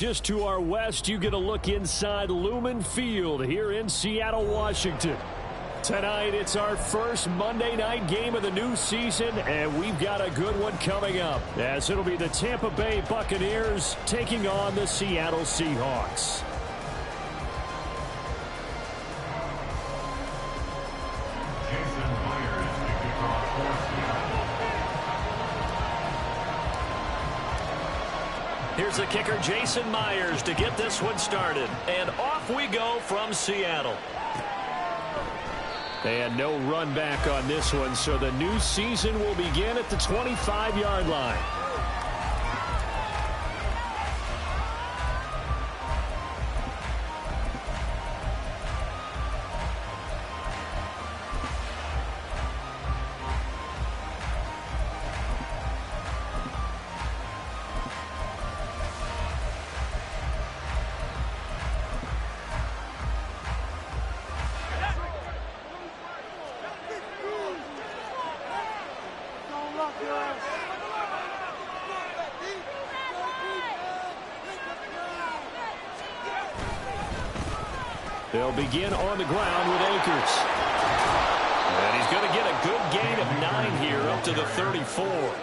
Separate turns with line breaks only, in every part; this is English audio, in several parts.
Just to our west, you get a look inside Lumen Field here in Seattle, Washington. Tonight, it's our first Monday night game of the new season, and we've got a good one coming up, as it'll be the Tampa Bay Buccaneers taking on the Seattle Seahawks. Here's the kicker, Jason Myers, to get this one started. And off we go from Seattle. And no run back on this one, so the new season will begin at the 25-yard line. They'll begin on the ground with Akers. And he's going to get a good gain of 9 here up to the 34.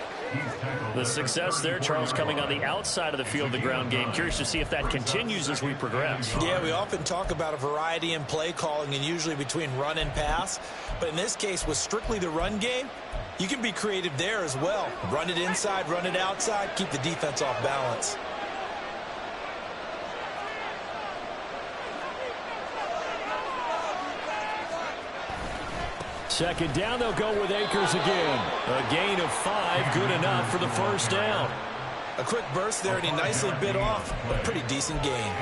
The success there, Charles, coming on the outside of the field of the ground game. Curious to see if that continues as we progress.
Yeah, we often talk about a variety in play calling and usually between run and pass. But in this case, with strictly the run game, you can be creative there as well. Run it inside, run it outside, keep the defense off balance.
Second down, they'll go with Akers again. A gain of 5, good enough for the first down.
A quick burst there, and he nicely bit off a pretty decent gain.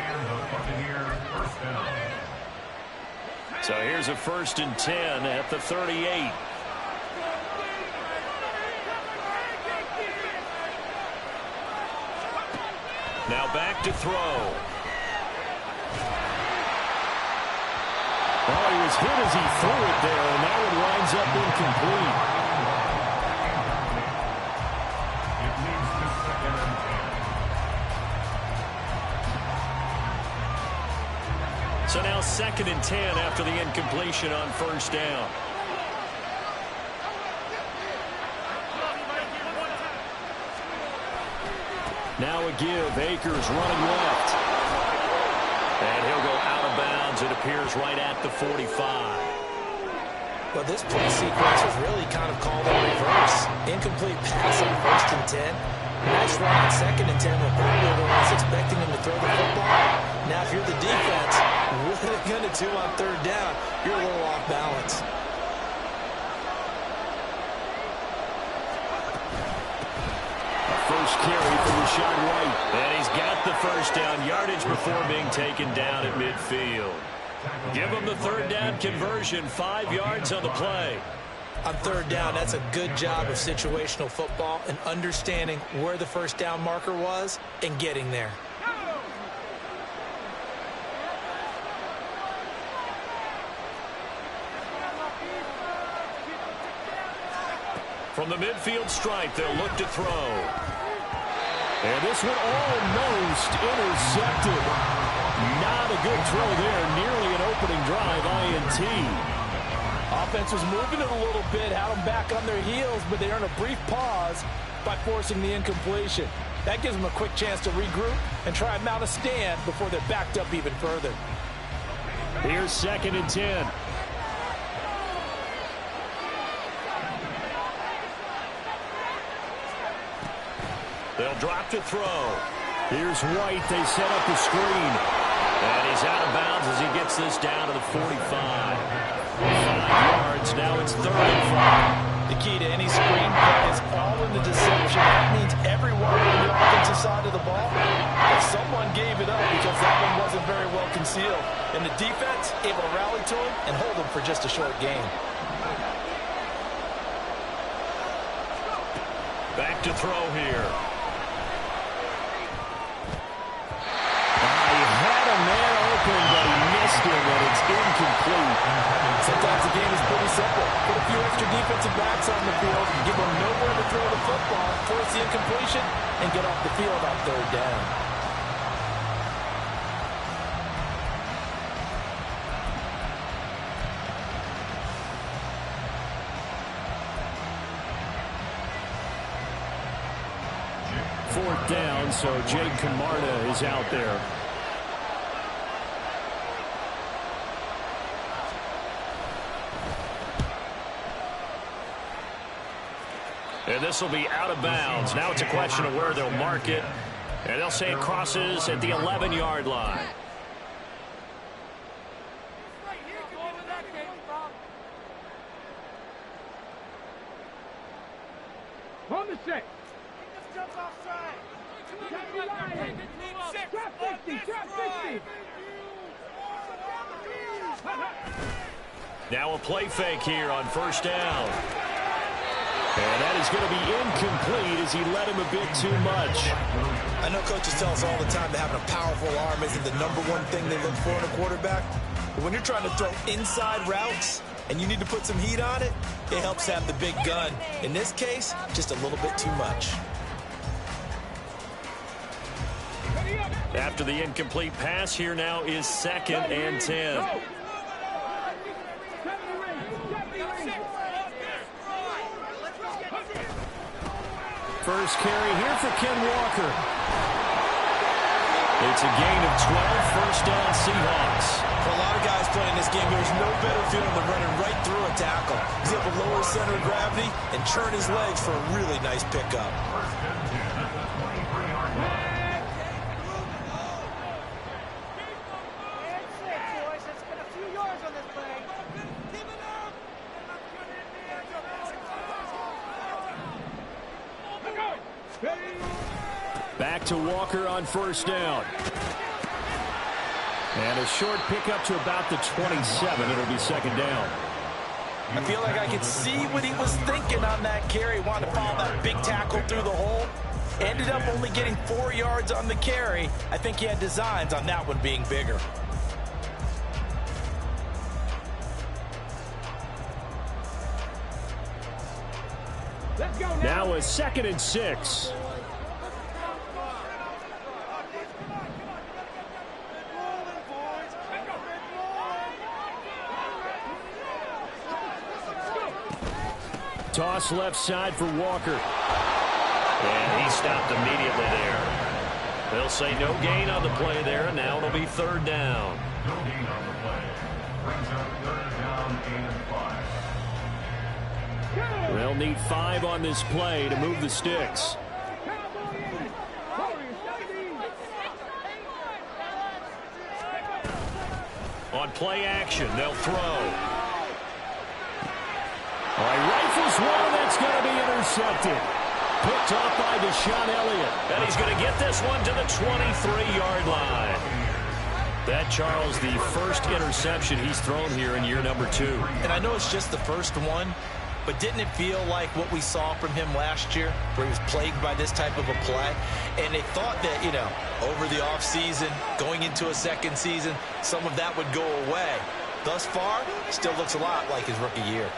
So here's a 1st and 10 at the 38. Now back to throw. Oh, he was hit as he threw it there, and that one winds up incomplete. So now 2nd and 10 after the incompletion on 1st down. Now a give. Akers running left. And he'll go out of bounds. It appears right at the 45.
Well, this play sequence was really kind of called in reverse. Incomplete pass on 1st and 10. Nice run on 2nd and 10 when probably everyone was expecting him to throw the football. Now, if you're the defense, what are they going to do on 3rd down? You're a little off balance.
First carry for Rashad White. And he's got the first down yardage before being taken down at midfield. Give him the 3rd down conversion, 5 yards on the play.
On 3rd down, that's a good job of situational football and understanding where the 1st down marker was and getting there.
From the midfield stripe, they'll look to throw. And this one almost intercepted. Not a good throw there. Nearly an opening drive, INT.
Offense was moving it a little bit, had them back on their heels, but they earned a brief pause by forcing the incompletion. That gives them a quick chance to regroup and try and mount a stand before they're backed up even further.
Here's 2nd and 10. They'll drop to throw. Here's White. They set up the screen. And he's out of bounds as he gets this down to the 45. 5 yards. Now it's 3rd and 5.
The key to any screen play is all in the deception. That means everyone on the offensive side of the ball. But someone gave it up because that one wasn't very well concealed. And the defense able to rally to him and hold him for just a short gain.
Back to throw here. And it's incomplete.
Sometimes the game is pretty simple. Put a few extra defensive backs on the field, give them nowhere to throw the football, force the incompletion, and get off the field on 3rd down.
4th down, so Jake Camarda is out there. And this will be out of bounds. Now it's a question of where they'll mark it. And they'll say it crosses at the 11-yard line.
On the 6. Drop 50, drop 50.
Now a play fake here on 1st down. And that is going to be incomplete as he led him a bit too much.
I know coaches tell us all the time that having a powerful arm isn't the #1 thing they look for in a quarterback. But when you're trying to throw inside routes and you need to put some heat on it, it helps have the big gun. In this case, just a little bit too much.
After the incomplete pass, here now is 2nd and 10. First carry here for Ken Walker. It's a gain of 12, 1st down Seahawks.
For a lot of guys playing this game, there's no better feeling than running right through a tackle. He's able to lower his center of gravity and churn his legs for a really nice pickup.
Back to Walker on 1st down. And a short pickup to about the 27. It'll be 2nd down.
I feel like I could see what he was thinking on that carry. Wanted to follow that big tackle through the hole. Ended up only getting 4 yards on the carry. I think he had designs on that one being bigger.
Let's go
now a 2nd and 6. Toss left side for Walker. And he stopped immediately there. They'll say no gain on the play there, and now it'll be 3rd down.
No gain on the play. Brings up 3rd down and 5.
They'll need 5 on this play to move the sticks. On play action, they'll throw. All right, rifles one, that's going to be intercepted. Picked off by Deshaun Elliott. And he's going to get this one to the 23-yard line. That, Charles, the first interception he's thrown here in year #2.
And I know it's just the first one, but didn't it feel like what we saw from him last year, where he was plagued by this type of a play? And they thought that, you know, over the offseason, going into a second season, some of that would go away. Thus far, still looks a lot like his rookie year.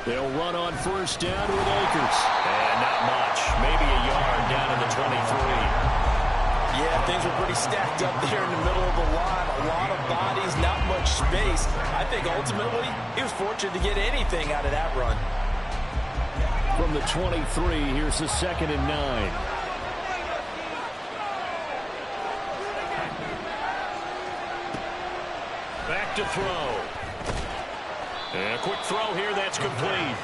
They'll run on 1st down with Akers. And not much. Maybe a yard down to the 23.
Yeah, things were pretty stacked up there in the middle of the line. A lot of bodies, not much space. I think ultimately he was fortunate to get anything out of that run.
From the 23, here's the 2nd and 9. Back to throw. And a quick throw here, that's complete.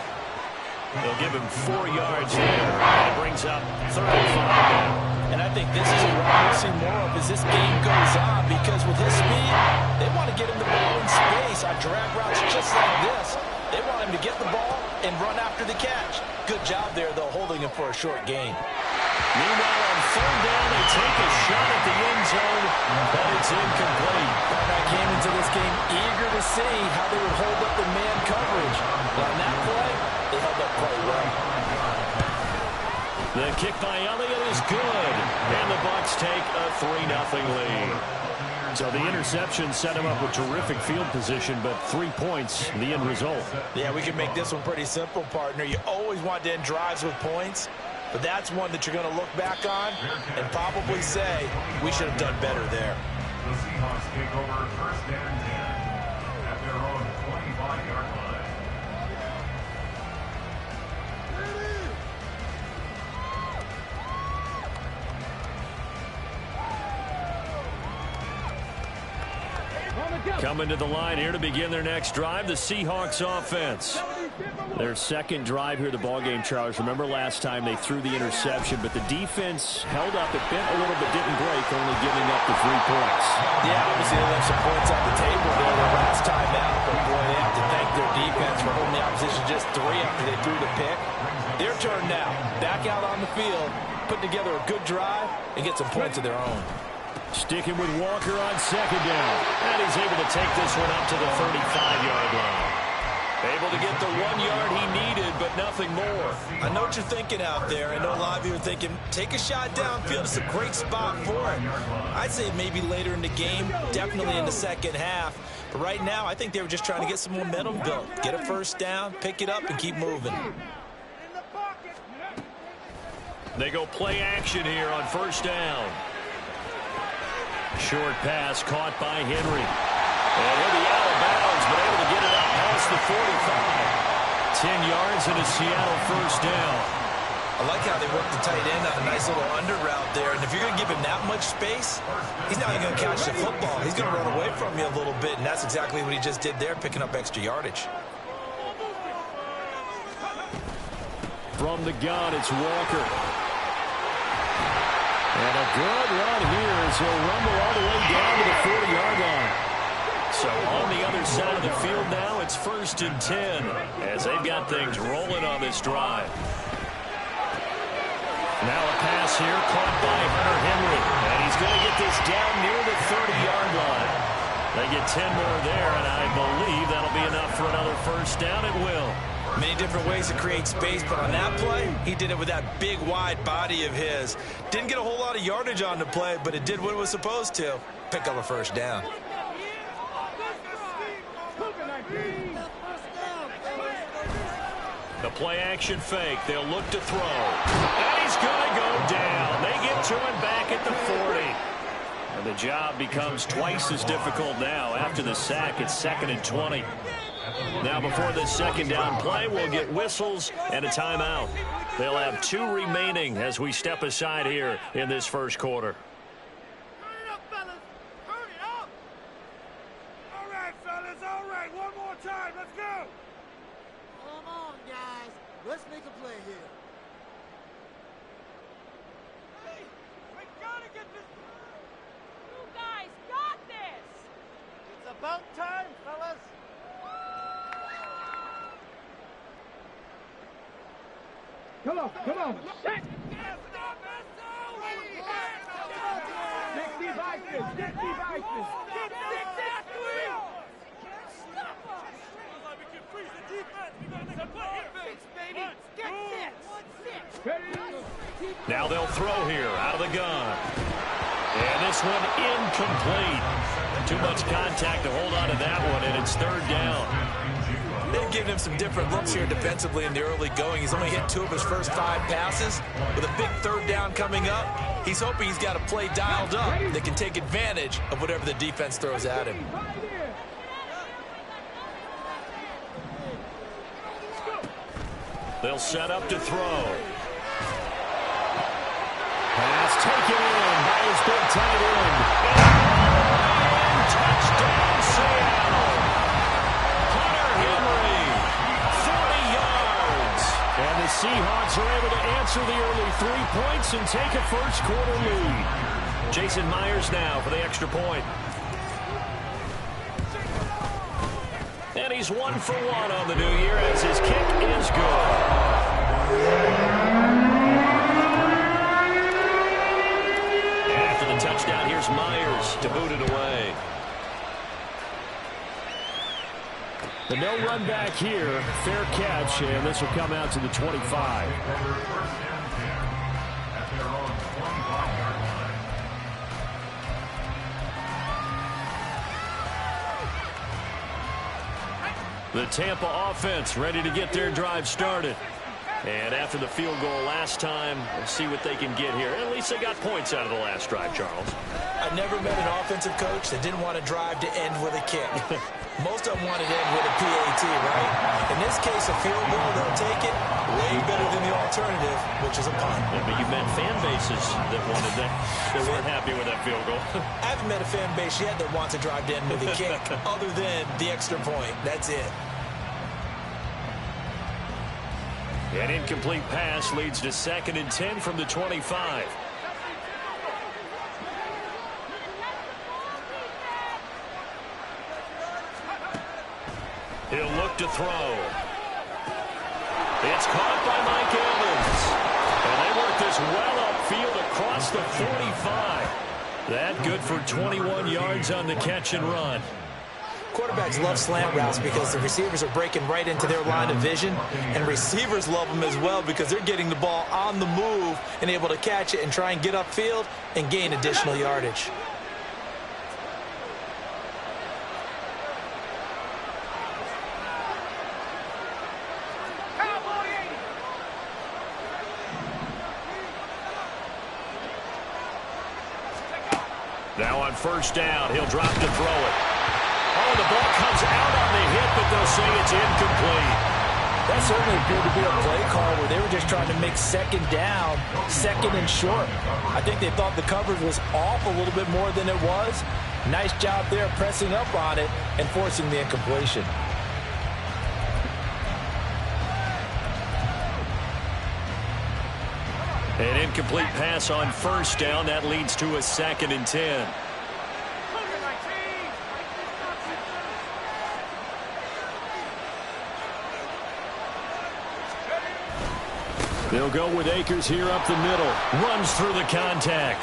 They'll give him 4 yards there. And it brings up 3rd and 5 now.
And I think this is what we'll see more of as this game goes on, because with his speed, they want to get him the ball in space on drag routes just like this. They want him to get the ball and run after the catch. Good job there, though, holding him for a short gain.
Meanwhile, on 3rd down, they take a shot at the end zone, but it's incomplete.
And I came into this game eager to see how they would hold up the man coverage. But on that play, they held up quite well.
The kick by Elliott is good, and the Bucs take a 3-0 lead. So the interception set him up with terrific field position, but 3 points, the end result.
Yeah, we can make this one pretty simple, partner. You always want to end drives with points, but that's one that you're going to look back on and probably say, we should have done better there.
The Seahawks take over 1st and 10 at their own 25-yard line.
Coming to the line here to begin their next drive, the Seahawks offense. Their second drive here of the ballgame, Charles. Remember last time they threw the interception, but the defense held up. It bent a little but didn't break, only giving up the 3 points.
Yeah, obviously they left some points on the table there the last time out, but boy, they have to thank their defense for holding the opposition just 3 after they threw the pick. Their turn now. Back out on the field, put together a good drive, and get some points of their own.
Sticking with Walker on second down. And he's able to take this one up to the 35-yard line. Able to get the 1 yard he needed, but nothing more.
I know what you're thinking out there. I know a lot of you are thinking, take a shot downfield. It's a great spot for it. I'd say maybe later in the game, definitely in the second half. But right now, I think they were just trying to get some momentum built. Get a first down, pick it up, and keep moving.
They go play action here on first down. Short pass caught by Henry. And he'll be out of bounds, but able to get it up past the 45. 10 yards and a Seattle first down.
I like how they work the tight end on a nice little under route there. And if you're going to give him that much space, he's not even going to catch the football. He's going to run away from you a little bit, and that's exactly what he just did there, picking up extra yardage.
From the gun, it's Walker. And a good run here as he'll rumble all the way down to the 40-yard line. So on the other side of the field now, it's 1st and 10 as they've got things rolling on this drive. Now a pass here caught by Hunter Henry. And he's going to get this down near the 30-yard line. They get 10 more there, and I believe that'll be enough for another first down. It will.
Many different ways to create space, but on that play, he did it with that big, wide body of his. Didn't get a whole lot of yardage on the play, but it did what it was supposed to. Pick up a first down.
The play-action fake. They'll look to throw. And he's going to go down. They get to him back at the 40. And the job becomes twice as difficult now. After the sack, it's 2nd and 20. Now before this second down play, we'll get whistles and a timeout. They'll have 2 remaining as we step aside here in this first quarter.
Hurry up, fellas! Hurry up! All right, fellas, all right. One more time. Let's go!
Come on, guys. Let's make a play here.
Hey, we gotta get this...
You guys got this!
It's about time, fellas. Come on, come on. Set. Get these ices. Get these ices. Get
Now they'll throw here out of the gun. And this one incomplete. Too much contact to hold on to that one, and it's 3rd down.
They've given him some different looks here defensively in the early going. He's only hit 2 of his first 5 passes. With a big 3rd down coming up, he's hoping he's got a play dialed up that can take advantage of whatever the defense throws at him.
They'll set up to throw. Pass taken in by his big tight end. And touchdown, Seattle. Hunter Henry, 40 yards. And the Seahawks are able to answer the early 3 points and take a first quarter lead. Jason Myers now for the extra point. And he's 1 for 1 on the new year as his kick is good. Touchdown. Here's Myers to boot it away. The no run back here. Fair catch, and this will come out to the 25. The Tampa offense ready to get their drive started. And after the field goal last time, we'll see what they can get here. At least they got points out of the last drive, Charles.
I've never met an offensive coach that didn't want a drive to end with a kick. Most of them want it in with a PAT, right? In this case, a field goal, they'll take it way better than the alternative, which is a punt.
Yeah, but you met fan bases that wanted that. They weren't happy with that field goal.
I haven't met a fan base yet that wants to drive in with a kick other than the extra point. That's it.
An incomplete pass leads to 2nd and 10 from the 25. He'll look to throw. It's caught by Mike Evans. And they work this well upfield across the 45. That good for 21 yards on the catch and run.
Quarterbacks love slant routes because the receivers are breaking right into their line of vision, and receivers love them as well because they're getting the ball on the move and able to catch it and try and get upfield and gain additional yardage.
Now on 1st down, he'll drop to throw it. Oh, the ball comes out on the hit, but they'll say it's incomplete.
That certainly appeared to be a play call where they were just trying to make 2nd down, 2nd and short. I think they thought the coverage was off a little bit more than it was. Nice job there pressing up on it and forcing the incompletion.
An incomplete pass on 1st down. That leads to a 2nd and 10. They'll go with Akers here up the middle. Runs through the contact.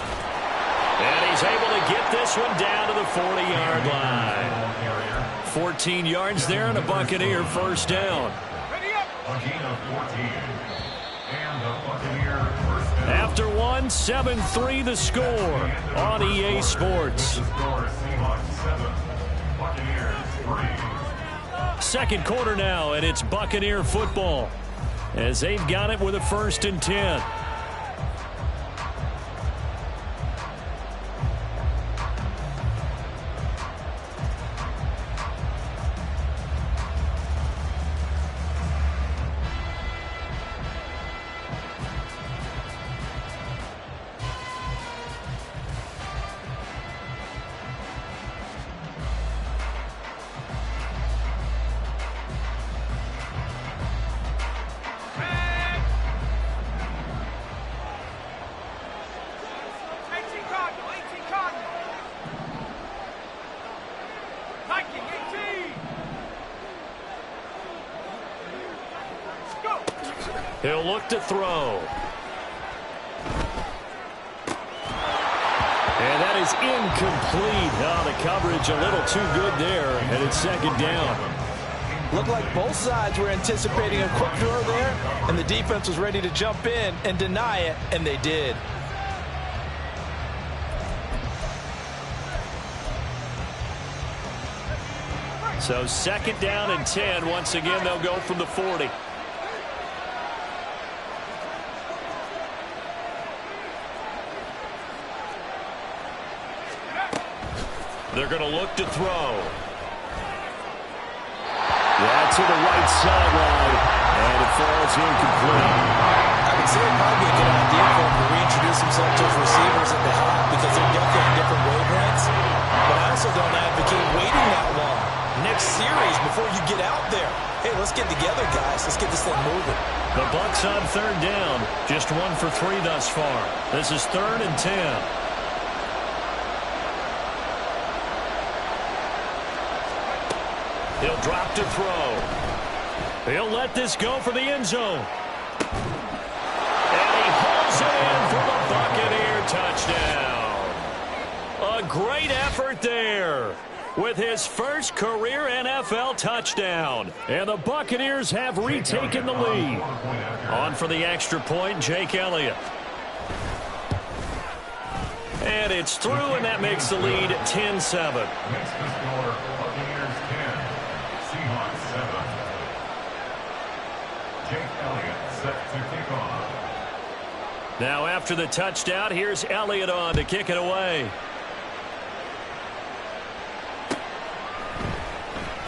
And he's able to get this one down to the 40-yard line. 14 yards there and a Buccaneer 1st down. After one, 7-3 the score on EA Sports. 2nd quarter now, and it's Buccaneer football as they've got it with a 1st and 10. He'll look to throw. And that is incomplete. Oh, the coverage a little too good there, and it's 2nd down.
Looked like both sides were anticipating a quick throw there, and the defense was ready to jump in and deny it, and they did.
So 2nd down and 10. Once again, they'll go from the 40. They're going to look to throw. That's to the right sideline, and it falls incomplete.
I would say it might be a good idea for him to reintroduce himself to his receivers at the half because they're definitely on different wavelengths. But I also don't advocate waiting that long. Next series before you get out there. Hey, let's get together, guys. Let's get this thing moving.
The Bucs on 3rd down. Just 1 for 3 thus far. This is 3rd and 10. He'll drop to throw. He'll let this go for the end zone. And he pulls it in for the Buccaneer touchdown. A great effort there with his first career NFL touchdown. And the Buccaneers have retaken the lead. On for the extra point, Jake Elliott. And it's through, and that makes the lead 10-7. Now after the touchdown, here's Elliott on to kick it away.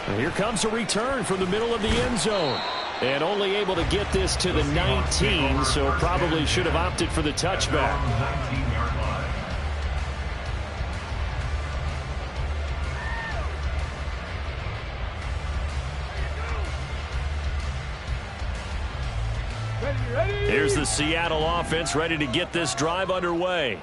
And here comes a return from the middle of the end zone. And only able to get this to the 19, so probably should have opted for the touchback. Here's the Seattle offense ready to get this drive underway.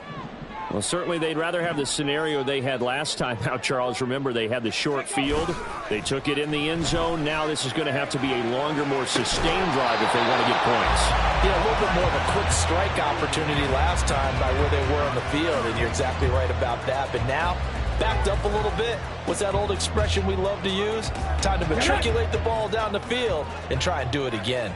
Well, certainly they'd rather have the scenario they had last time out, Charles. Remember, they had the short field. They took it in the end zone. Now this is going to have to be a longer, more sustained drive if they want to get points.
Yeah, a little bit more of a quick strike opportunity last time by where they were on the field, and you're exactly right about that. But now, backed up a little bit. What's that old expression we love to use? Time to matriculate the ball down the field and try and do it again.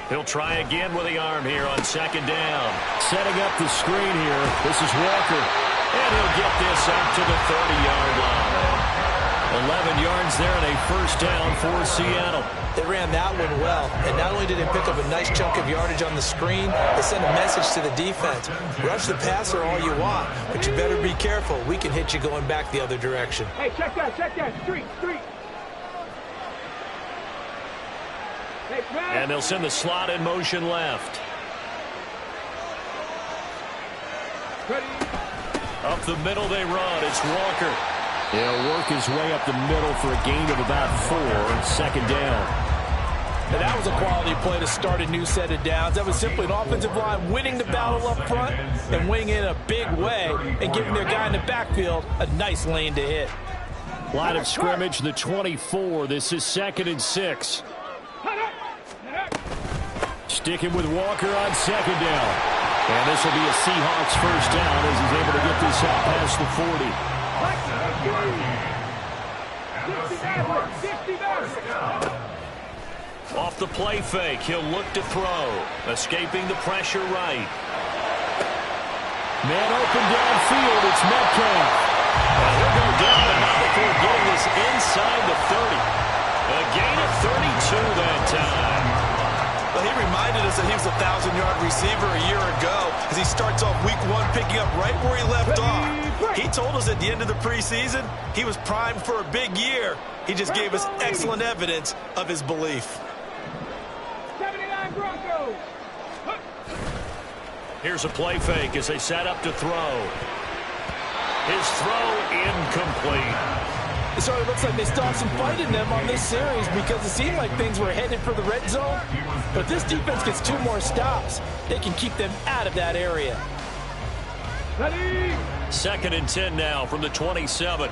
He'll try again with the arm here on second down. Setting up the screen here. This is Walker. And he'll get this up to the 30-yard line. 11 yards there and a first down for Seattle.
They ran that one well. And not only did they pick up a nice chunk of yardage on the screen, they sent a message to the defense. Rush the passer all you want, but you better be careful. We can hit you going back the other direction.
Hey, check that. Street.
And they'll send the slot in motion left. Up the middle they run. It's Walker. He'll work his way up the middle for a gain of about 4. Second down.
Now that was a quality play to start a new set of downs. That was simply an offensive line winning the battle up front and winning it in a big way and giving their guy in the backfield a nice lane to hit.
Line of scrimmage, the 24. This is 2nd and 6. Sticking with Walker on second down. And this will be a Seahawks first down as he's able to get this out past the 40. Off the play fake, he'll look to throw. Escaping the pressure right. Man open downfield, it's Metcalf. And he'll go down the not before getting this inside the 30. A gain of 32 that time.
Well, he reminded us that he was a 1,000-yard receiver a year ago as he starts off week 1 picking up right where he left off. He told us at the end of the preseason he was primed for a big year. He just gave us excellent evidence of his belief.
79 Broncos.
Here's a play fake as they set up to throw. His throw incomplete.
So it looks like they still have some fight in them on this series because it seemed like things were headed for the red zone. But if this defense gets 2 more stops, they can keep them out of that area.
2nd and 10 now from the 27.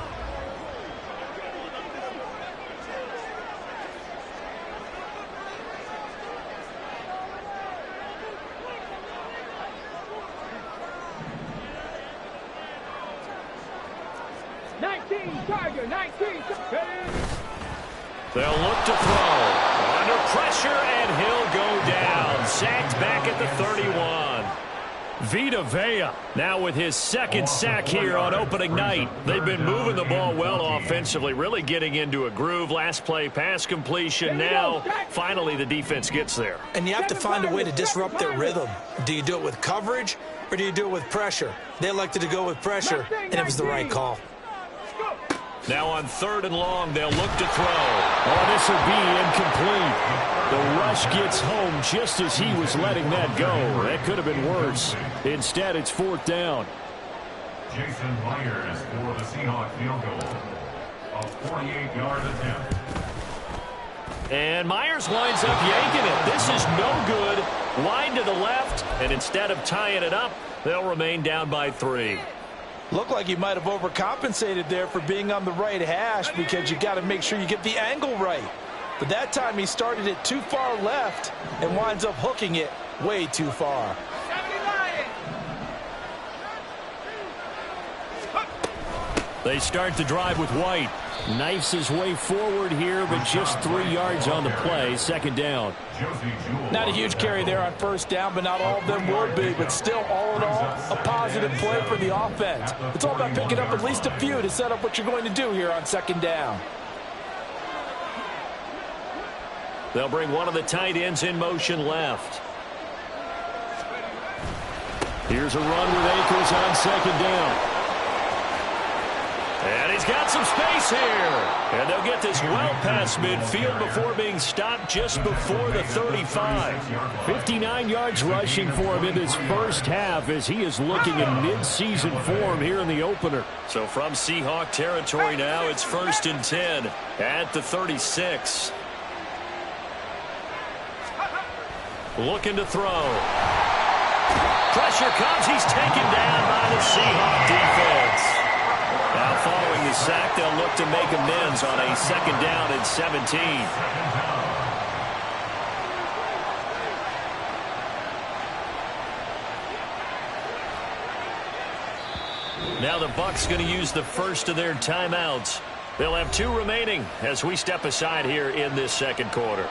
They'll look to throw. Under pressure, and he'll go down. Sacked back at the 31. Vita Vea now with his 2nd sack here on opening night. They've been moving the ball well offensively, really getting into a groove. Last play, pass completion. Now, finally, the defense gets there.
And you have to find a way to disrupt their rhythm. Do you do it with coverage, or do you do it with pressure? They elected to go with pressure, and it was the right call.
Now on 3rd and long, they'll look to throw. Oh, this will be incomplete. The rush gets home just as he was letting that go. That could have been worse. Instead, it's 4th down.
Jason Myers for the Seahawks field goal. A 48-yard attempt.
And Myers winds up yanking it. This is no good. Wide to the left, and instead of tying it up, they'll remain down by 3.
Looked like he might have overcompensated there for being on the right hash because you got to make sure you get the angle right. But that time he started it too far left and winds up hooking it way too far.
They start the drive with White. Knifes his way forward here, but just 3 yards on the play. 2nd down.
Not a huge carry there on 1st down, but not all of them were big. But still, all in all, a positive play for the offense. It's all about picking up at least a few to set up what you're going to do here on 2nd down.
They'll bring one of the tight ends in motion left. Here's a run with Akers on second down. And he's got some space here. And they'll get this well past midfield before being stopped just before the 35. 59 yards rushing for him in this first half as he is looking in mid-season form here in the opener. So from Seahawk territory now, it's 1st and 10 at the 36. Looking to throw. Pressure comes. He's taken down by the Seahawk defense. Now following the sack, they'll look to make amends on a 2nd down and 17. Now the Bucs going to use the first of their timeouts. They'll have 2 remaining as we step aside here in this 2nd quarter.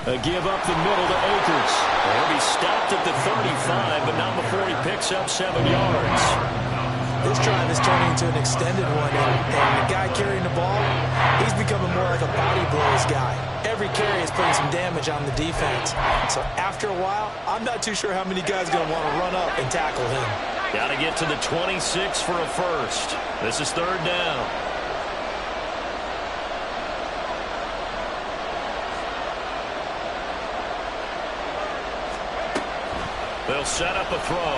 A give up the middle to Akers. He'll be stopped at the 35, but not before he picks up 7 yards.
This drive is turning into an extended one, and the guy carrying the ball, he's becoming more like a body blows guy. Every carry is putting some damage on the defense. So after a while, I'm not too sure how many guys are going to want to run up and tackle him.
Got to get to the 26 for a first. This is 3rd down. They'll set up a throw.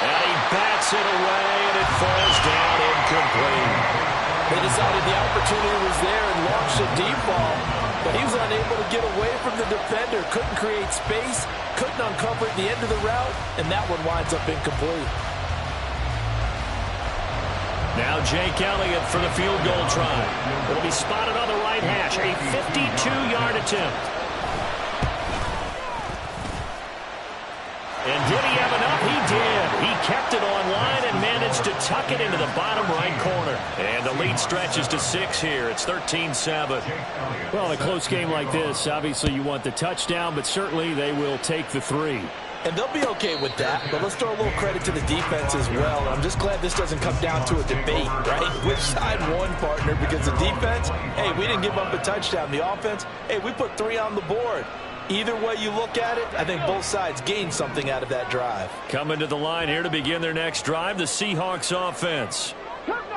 And he bats it away, and it falls down incomplete.
They decided the opportunity was there and launched a deep ball, but he was unable to get away from the defender, couldn't create space, couldn't uncover at the end of the route, and that one winds up incomplete.
Now Jake Elliott for the field goal try. It'll be spotted on the right hash, a 52-yard attempt. And did he have enough? He did. He kept it online and managed to tuck it into the bottom right corner. And the lead stretches to 6 here. It's 13-7. Well, in a close game like this, obviously you want the touchdown, but certainly they will take the 3.
And they'll be okay with that, but let's throw a little credit to the defense as well. And I'm just glad this doesn't come down to a debate, right? Which side won, partner? Because the defense, hey, we didn't give up a touchdown. The offense, hey, we put 3 on the board. Either way you look at it, I think both sides gained something out of that drive.
Coming to the line here to begin their next drive, the Seahawks offense.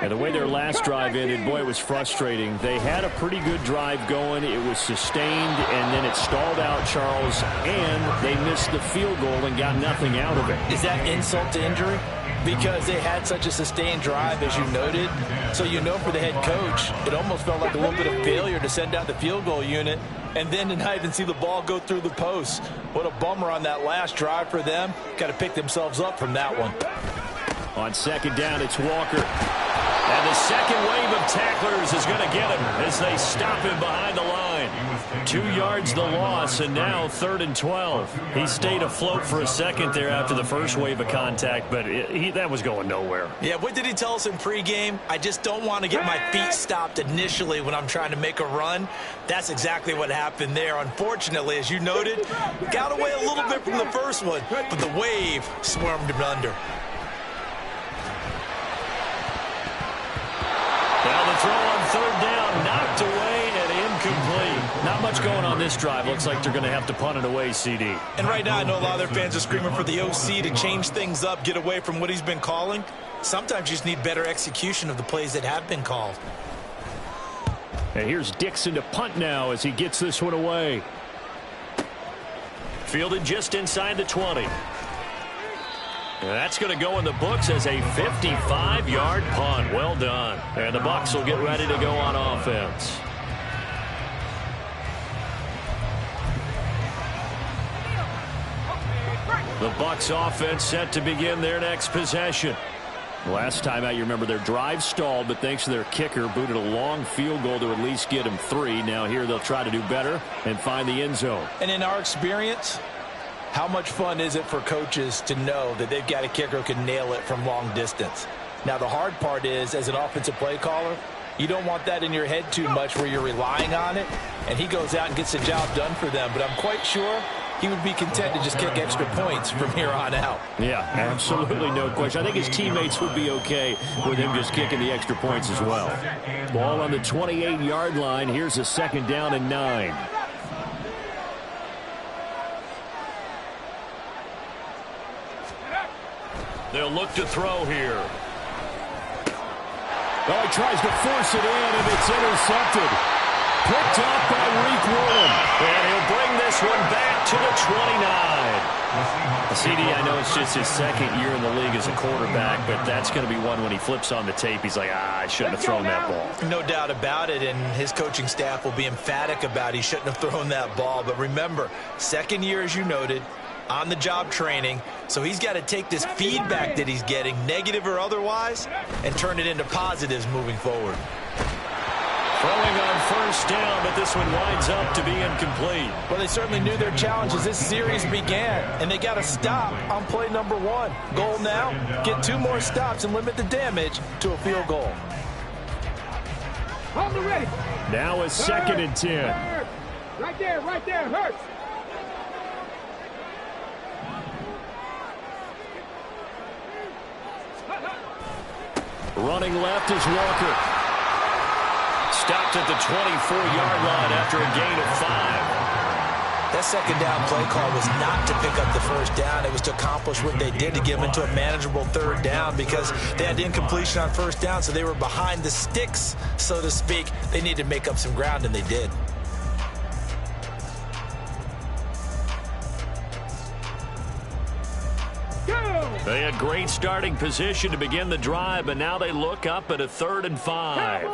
And the way their last drive ended, boy, it was frustrating. They had a pretty good drive going. It was sustained, and then it stalled out, Charles, and they missed the field goal and got nothing out of it.
Is that insult to injury? Because they had such a sustained drive, as you noted. So you know for the head coach, it almost felt like a little bit of failure to send out the field goal unit and then to not even see the ball go through the post. What a bummer on that last drive for them. Got to pick themselves up from that one.
On 2nd down, it's Walker. And the second wave of tacklers is going to get him as they stop him behind the line. 2 yards the loss, and now 3rd and 12. He stayed afloat for a second there after the first wave of contact, but that was going nowhere.
Yeah, what did he tell us in pregame? I just don't want to get my feet stopped initially when I'm trying to make a run. That's exactly what happened there. Unfortunately, as you noted, got away a little bit from the first one, but the wave swarmed him under.
Now the throw on 3rd down, knocked away and incomplete. Not much going on this drive. Looks like they're going to have to punt it away, CD.
And right now I know a lot of their fans are screaming for the OC to change things up, get away from what he's been calling. Sometimes you just need better execution of the plays that have been called.
And here's Dixon to punt now as he gets this one away. Fielded just inside the 20. And that's going to go in the books as a 55-yard punt. Well done. And the Bucs will get ready to go on offense. The Bucs offense set to begin their next possession. Last time out, you remember their drive stalled, but thanks to their kicker, booted a long field goal to at least get them 3. Now here they'll try to do better and find the end zone.
And in our experience, how much fun is it for coaches to know that they've got a kicker who can nail it from long distance? Now, the hard part is, as an offensive play caller, you don't want that in your head too much where you're relying on it, and he goes out and gets the job done for them. But I'm quite sure he would be content to just kick extra points from here on out.
Yeah, absolutely no question. I think his teammates would be okay with him just kicking the extra points as well. Ball on the 28-yard line. Here's a 2nd down and 9. They'll look to throw here. Oh, he tries to force it in, and it's intercepted. Picked off by Reek Woolen. And he'll bring this one back to the 29. CD, I know it's just his 2nd year in the league as a quarterback, but that's going to be one when he flips on the tape, he's like, I shouldn't have thrown that ball.
No doubt about it, and his coaching staff will be emphatic about he shouldn't have thrown that ball. But remember, 2nd year, as you noted, on-the-job training, so he's got to take this feedback that he's getting, negative or otherwise, and turn it into positives moving forward.
Throwing on 1st down, but this one winds up to be incomplete.
Well, they certainly knew their challenge as this series began, and they got to stop on play number 1. Goal now, get 2 more stops and limit the damage to a field goal.
Hold it ready.
Now a 2nd and 10.
Right there, Hurts.
Running left is Walker. Stopped at the 24-yard line after a gain of 5.
That 2nd down play call was not to pick up the 1st down. It was to accomplish what they did to get them into a manageable 3rd down because they had incompletion on 1st down, so they were behind the sticks, so to speak. They needed to make up some ground, and they did.
They had great starting position to begin the drive, but now they look up at a 3rd and 5.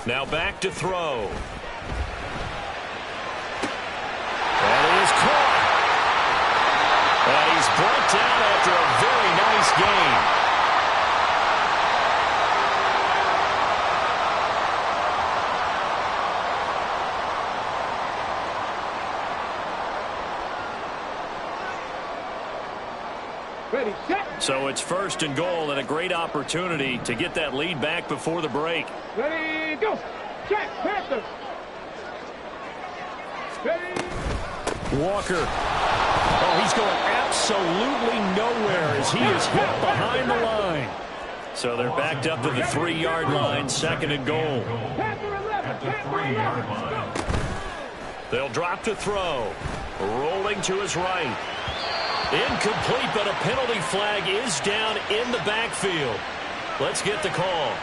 Now back to throw. And he is caught. And he's brought down after a very nice gain.
Ready, set.
So it's 1st and goal and a great opportunity to get that lead back before the break.
Ready, go. Check, Panthers. Ready.
Walker. Oh, he's going absolutely nowhere as he is hit behind the line. So they're backed up to the 3-yard line, 2nd and goal.
At the 3-yard line.
They'll drop to throw. Rolling to his right. Incomplete, but a penalty flag is down in the backfield. Let's get the call.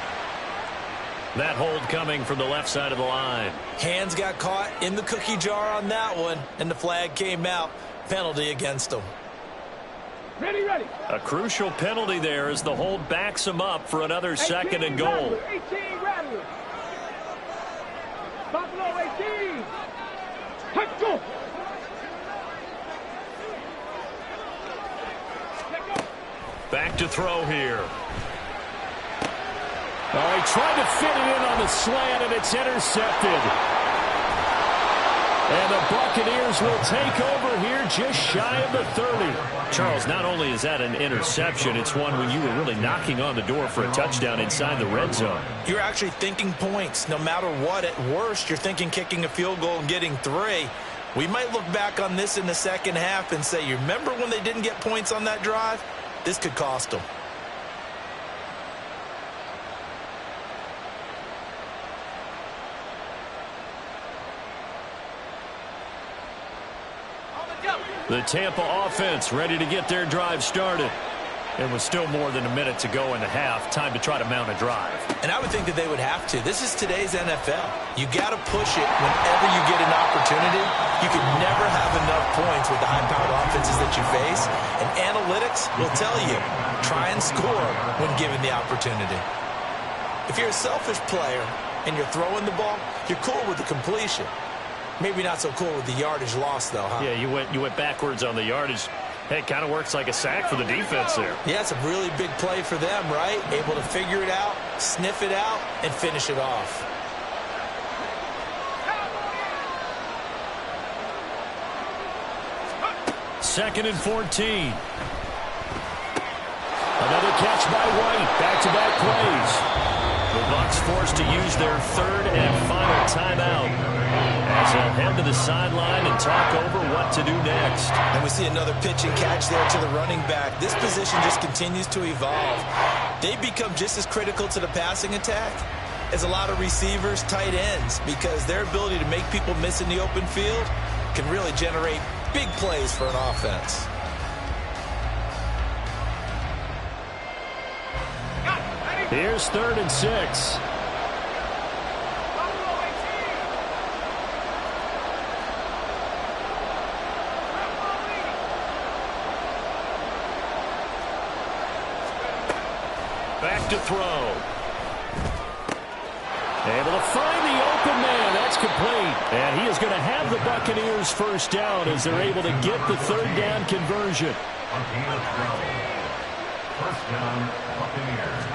That hold coming from the left side of the line.
Hands got caught in the cookie jar on that one, and the flag came out. Penalty against them.
Ready, ready.
A crucial penalty there as the hold backs him up for another 2nd and goal.
18 Rattlers. Buffalo 18. Let's go.
Back to throw here. Oh, he tried to fit it in on the slant, and it's intercepted. And the Buccaneers will take over here just shy of the 30. Charles, not only is that an interception, it's one when you were really knocking on the door for a touchdown inside the red zone.
You're actually thinking points. No matter what, at worst, you're thinking kicking a field goal and getting 3. We might look back on this in the 2nd half and say, you remember when they didn't get points on that drive? This could cost them.
The Tampa offense ready to get their drive started. It was still more than a minute to go in the half. Time to try to mount a drive.
And I would think that they would have to. This is today's NFL. You got to push it whenever you get an opportunity. You can never have enough points with the high-powered offenses that you face. And analytics will tell you, try and score when given the opportunity. If you're a selfish player and you're throwing the ball, you're cool with the completion. Maybe not so cool with the yardage loss, though, huh?
Yeah, you went backwards on the yardage. It kind of works like a sack for the defense there.
Yeah, it's a really big play for them, right? Able to figure it out, sniff it out, and finish it off.
Second and 14. Another catch by White. Back-to-back plays. The Bucs forced to use their third and final timeout as they'll head to the sideline and talk over what to do next.
And we see another pitch and catch there to the running back. This position just continues to evolve. They've become just as critical to the passing attack as a lot of receivers, tight ends, because their ability to make people miss in the open field can really generate big plays for an offense.
Here's 3rd and 6. Back to throw. Able to find the open man. That's complete. And he is going to have the Buccaneers first down as they're able to get the 3rd down conversion.
First down, Buccaneers.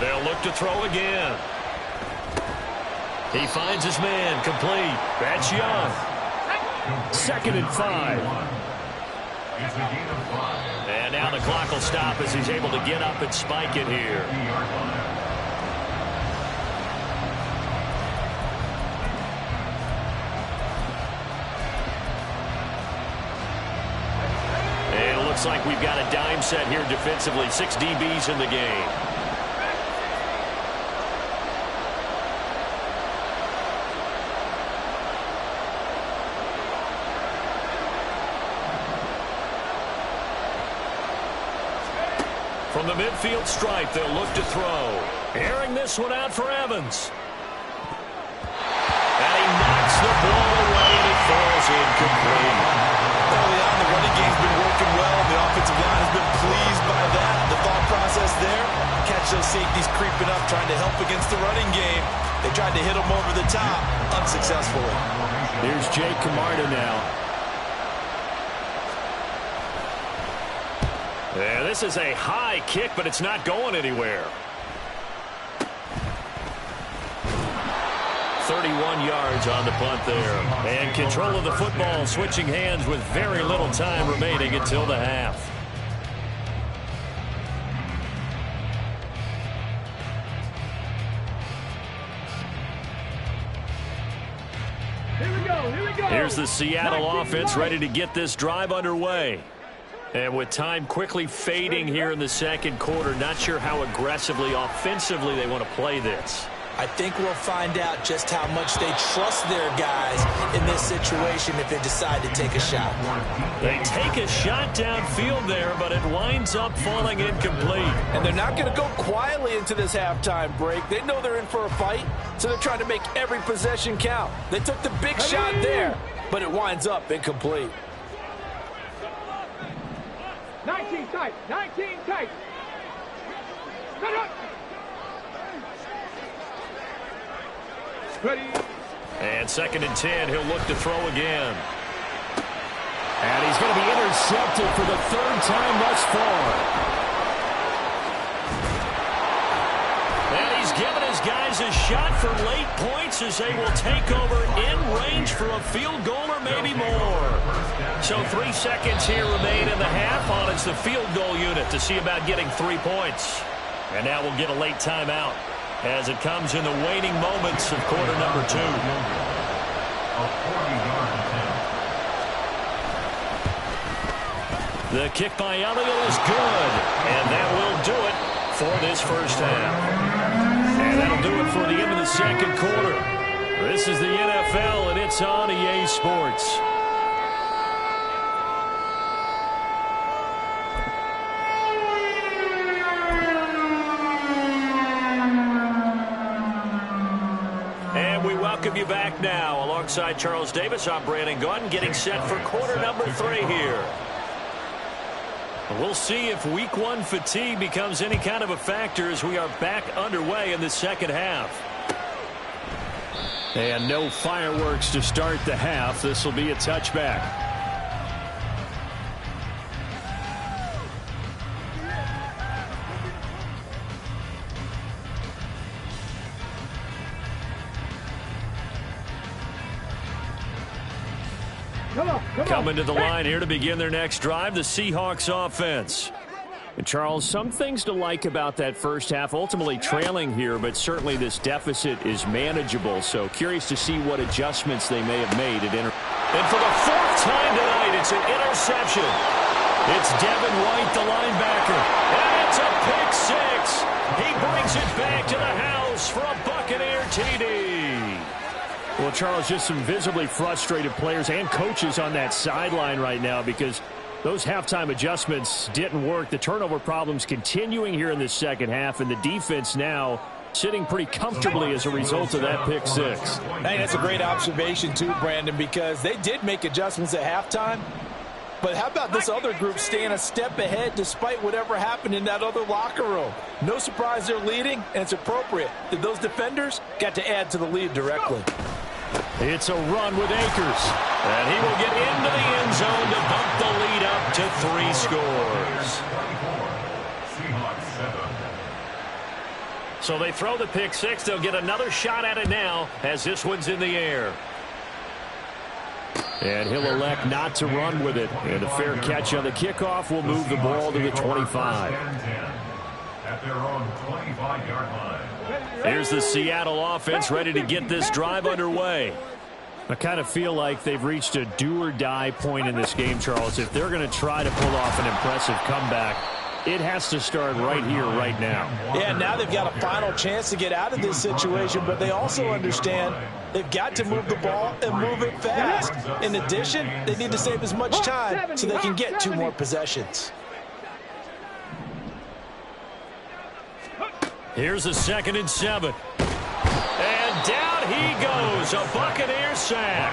They'll look to throw again. He finds his man, complete. That's Young. 2nd and 5.
It's a gain of 5.
And now the clock will stop as he's able to get up and spike it here. And it looks like we've got a dime set here defensively. 6 DBs in the game. From the midfield stripe, they'll look to throw. Airing this one out for Evans. And he knocks the ball away, and it falls incomplete.
Early on, the running game's been working well. The offensive line has been pleased by that. The thought process there, catch those safeties creeping up, trying to help against the running game. They tried to hit them over the top, unsuccessfully.
Here's Jake Camarda now. Yeah, this is a high kick, but it's not going anywhere. 31 yards on the punt there. And control of the football, switching hands with very little time remaining until the half.
Here we go, here we go.
Here's the Seattle offense ready to get this drive underway. And with time quickly fading here in the second quarter, not sure how aggressively, offensively they want to play this.
I think we'll find out just how much they trust their guys in this situation if they decide to take a shot.
They take a shot downfield there, but it winds up falling incomplete.
And they're not going to go quietly into this halftime break. They know they're in for a fight, so they're trying to make every possession count. They took the big shot there, but it winds up incomplete.
19 tight, 19 tight. Set up. Ready.
And 2nd and 10, he'll look to throw again. And he's going to be intercepted for the 3rd time thus far. And he's given his guys a shot for late points as they will take over in range for a field goal or maybe more. So 3 seconds here remain in the half on it's the field goal unit to see about getting 3 points. And now we'll get a late timeout as it comes in the waning moments of quarter number 2. The kick by Elliott is good, and that will do it for this first half. And that'll do it for the end of the second quarter. This is the NFL, and it's on EA Sports. Welcome you back now. Alongside Charles Davis, I'm Brandon Gunn, getting set for quarter number 3 here. We'll see if week 1 fatigue becomes any kind of a factor as we are back underway in the second half. And no fireworks to start the half. This will be a touchback. Coming to the line here to begin their next drive, the Seahawks offense. And Charles, some things to like about that first half. Ultimately trailing here, but certainly this deficit is manageable. So curious to see what adjustments they may have made. And for the fourth time tonight, it's an interception. It's Devin White, the linebacker. And it's a pick six. He brings it back to the house for a Buccaneer TD. Well, Charles, just some visibly frustrated players and coaches on that sideline right now because those halftime adjustments didn't work. The turnover problems continuing here in the second half, and the defense now sitting pretty comfortably as a result of that pick six.
Hey, that's a great observation too, Brandon, because they did make adjustments at halftime. But how about this other group staying a step ahead despite whatever happened in that other locker room? No surprise they're leading, and it's appropriate that those defenders got to add to the lead directly.
It's a run with Akers, and he will get into the end zone to bump the lead up to 3 scores. So they throw the pick six. They'll get another shot at it now as this one's in the air. And he'll elect not to run with it. And a fair catch on the kickoff will move the ball to the 25.
At their own 25-yard line.
Here's the Seattle offense ready to get this drive underway. I kind of feel like they've reached a do-or-die point in this game, Charles. If they're going to try to pull off an impressive comeback, it has to start right here, right now.
Yeah, now they've got a final chance to get out of this situation, but they also understand they've got to move the ball and move it fast. In addition, they need to save as much time so they can get 2 more possessions.
Here's a 2nd and 7. And down he goes. A Buccaneer sack.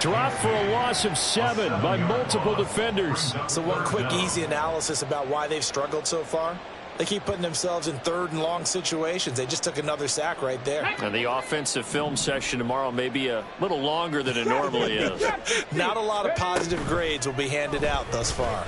Dropped for a loss of 7 by multiple defenders.
So one quick, easy analysis about why they've struggled so far. They keep putting themselves in 3rd and long situations. They just took another sack right there.
And the offensive film session tomorrow may be a little longer than it normally is.
Not a lot of positive grades will be handed out thus far.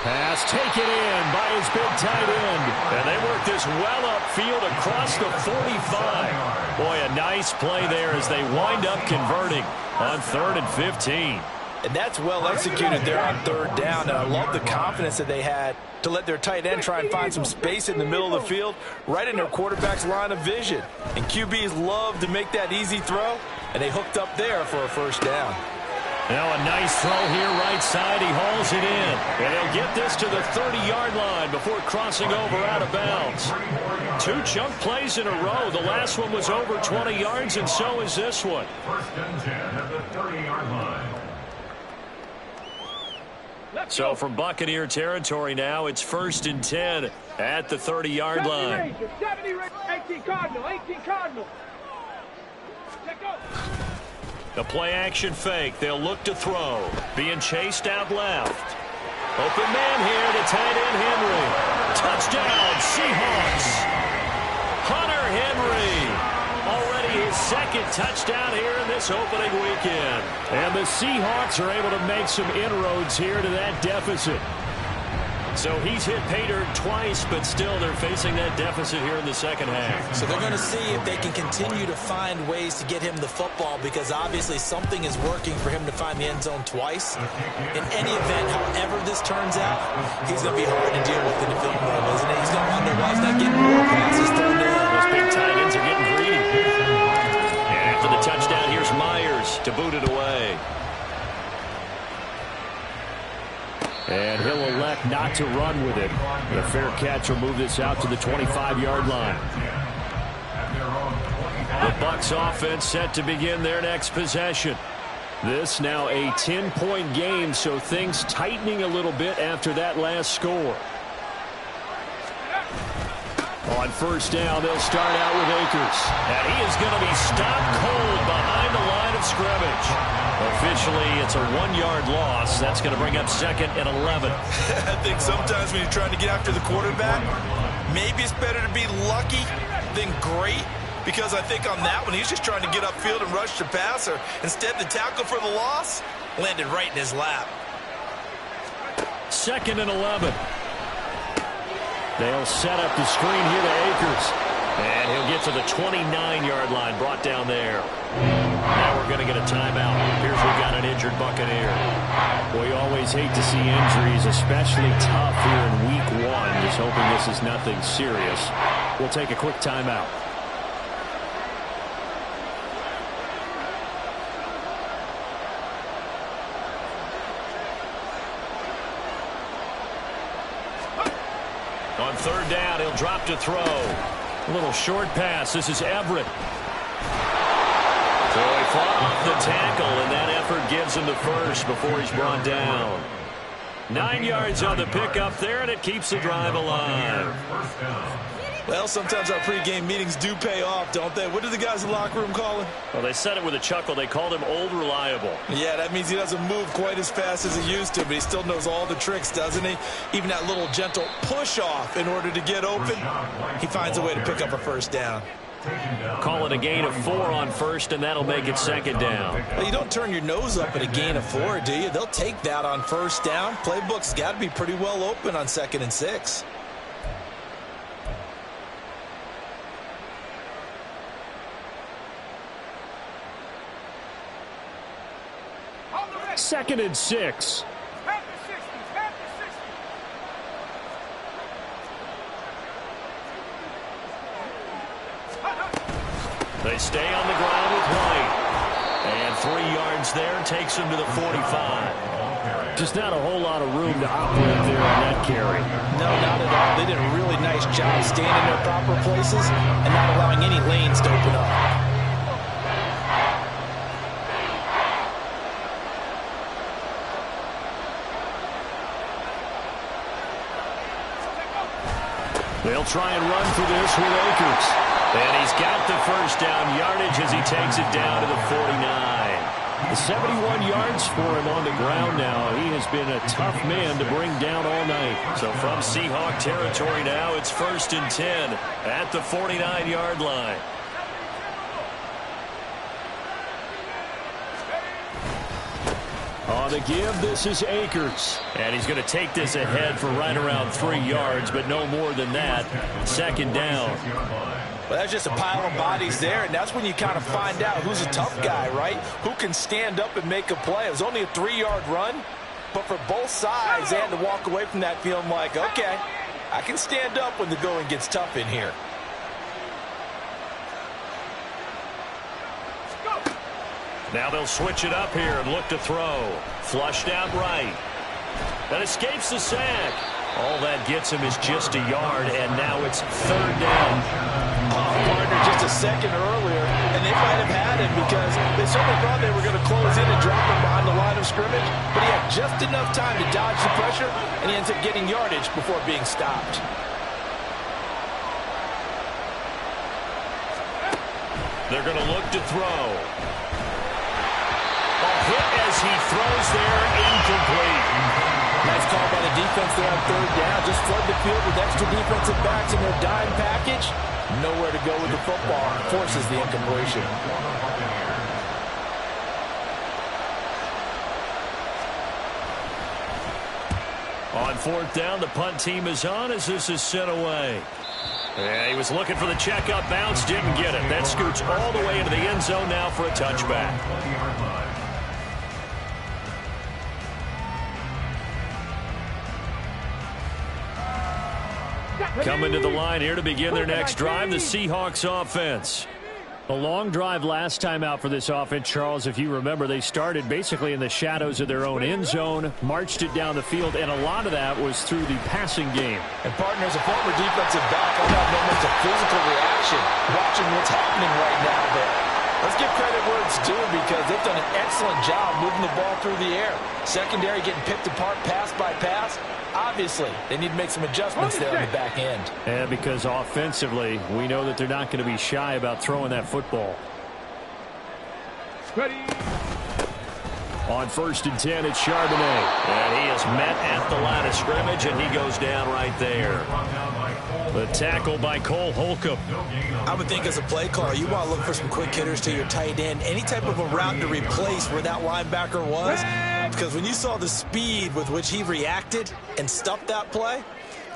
Pass taken in by his big tight end. And they work this well upfield across the 45. Boy, a nice play there as they wind up converting on 3rd and 15.
And that's well executed there on 3rd down. And I love the confidence that they had to let their tight end try and find some space in the middle of the field, right in their quarterback's line of vision. And QBs love to make that easy throw, and they hooked up there for a 1st down.
Now a nice throw here right side. He hauls it in. And he'll get this to the 30-yard line before crossing over out of bounds. 2 chunk plays in a row. The last one was over 20 yards, and so is this one.
1st and 10 at the 30-yard line.
So from Buccaneer territory now, it's 1st and 10 at the 30-yard line.
18 Cardinal, 18 Cardinal. Check go.
The play-action fake. They'll look to throw. Being chased out left. Open man here to tight end Henry. Touchdown, Seahawks. Hunter Henry. Already his 2nd touchdown here in this opening weekend. And the Seahawks are able to make some inroads here to that deficit. So he's hit pay dirt twice, but still they're facing that deficit here in the second half.
So they're going to see if they can continue to find ways to get him the football, because obviously something is working for him to find the end zone twice. In any event, however this turns out, he's going to be hard to deal with in the film room, isn't he? He's going to wonder why he's not getting more passes thrown to him.
Those big tight ends are getting greedy. And after the touchdown, here's Myers to boot it away. And he'll elect not to run with it. The fair catch will move this out to the 25-yard line. The Bucs offense set to begin their next possession. This now a 10-point game, so things tightening a little bit after that last score. On 1st down, they'll start out with Akers. And he is going to be stopped cold behind the line of scrimmage. Officially, it's a 1-yard loss. That's going to bring up 2nd and 11.
I think sometimes when you're trying to get after the quarterback, maybe it's better to be lucky than great, because I think on that one, he's just trying to get upfield and rush the passer. Instead, the tackle for the loss landed right in his lap.
2nd and 11. They'll set up the screen here to Akers. And he'll get to the 29-yard line, brought down there. Now we're going to get a timeout. Here's we've got an injured Buccaneer. We always hate to see injuries, especially tough here in week 1. Just hoping this is nothing serious. We'll take a quick timeout. On third down, he'll drop to throw. A little short pass. This is Everett. So he fought off the tackle, and that effort gives him the first before he's brought down. 9 yards on the pickup there, and it keeps the drive alive.
Well, sometimes our pregame meetings do pay off, don't they? What do the guys in the locker room call him?
Well, they said it with a chuckle. They called him Old Reliable.
Yeah, that means he doesn't move quite as fast as he used to, but he still knows all the tricks, doesn't he? Even that little gentle push-off in order to get open, he finds a way to pick up a first down.
Call it a gain of 4 on first, and that'll make it second down.
Well, you don't turn your nose up at a gain of 4, do you? They'll take that on first down. Playbook's got to be pretty well open on 2nd and 6.
Second and 6. They stay on the ground with White. And 3 yards there takes him to the 45. Just not a whole lot of room to operate there on that carry.
No, not at all. They did a really nice job staying in their proper places and not allowing any lanes to open up.
They'll try and run for this with Akers. And he's got the first down yardage as he takes it down to the 49. 71 yards for him on the ground now. He has been a tough man to bring down all night. So from Seahawk territory now, it's 1st and 10 at the 49-yard line. On the give, this is Akers. And he's going to take this ahead for right around 3 yards, but no more than that. Second down.
Well, that's just a pile of bodies there, and that's when you kind of find out who's a tough guy, right? Who can stand up and make a play. It was only a 3-yard run, but for both sides, they had to walk away from that feeling like, okay, I can stand up when the going gets tough in here.
Now they'll switch it up here and look to throw. Flushed out right. That escapes the sack. All that gets him is just a yard, and now it's 3rd down.
Partner just a second earlier, and they might have had him because they certainly thought they were going to close in and drop him behind the line of scrimmage, but he had just enough time to dodge the pressure, and he ends up getting yardage before being stopped.
They're going to look to throw. A hit as he throws there, incomplete.
Nice call by the defense there on 3rd down. Just flood the field with extra defensive backs in their dime package. Nowhere to go with the football. Forces the incompletion.
On 4th down, the punt team is on as this is sent away. Yeah, he was looking for the checkup bounce, didn't get it. That scoots all the way into the end zone now for a touchback. Coming to the line here to begin their next drive, the Seahawks offense. A long drive last time out for this offense, Charles. If you remember, they started basically in the shadows of their own end zone, marched it down the field, and a lot of that was through the passing game.
And partners, a former defensive back, I have almost a physical reaction watching what's happening right now there. Let's give credit where it's due because they've done an excellent job moving the ball through the air. Secondary getting picked apart pass by pass. Obviously, they need to make some adjustments there on the back end.
And because offensively, we know that they're not going to be shy about throwing that football.
Ready.
On 1st and 10, it's Charbonnet. And he is met at the line of scrimmage, and he goes down right there. The tackle by Cole Holcomb.
I would think as a play caller, you want to look for some quick hitters to your tight end. Any type of a route to replace where that linebacker was. Because when you saw the speed with which he reacted and stuffed that play,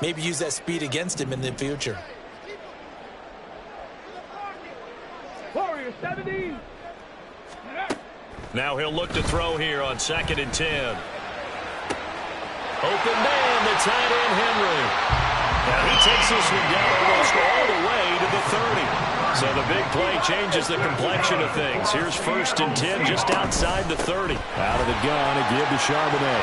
maybe use that speed against him in the future.
70.
Now he'll look to throw here on 2nd and 10. Open man, the tight end, Henry. Now he takes this one down almost all the way to the 30. So the big play changes the complexion of things. Here's 1st and 10 just outside the 30. Out of the gun, a give to Charbonnet.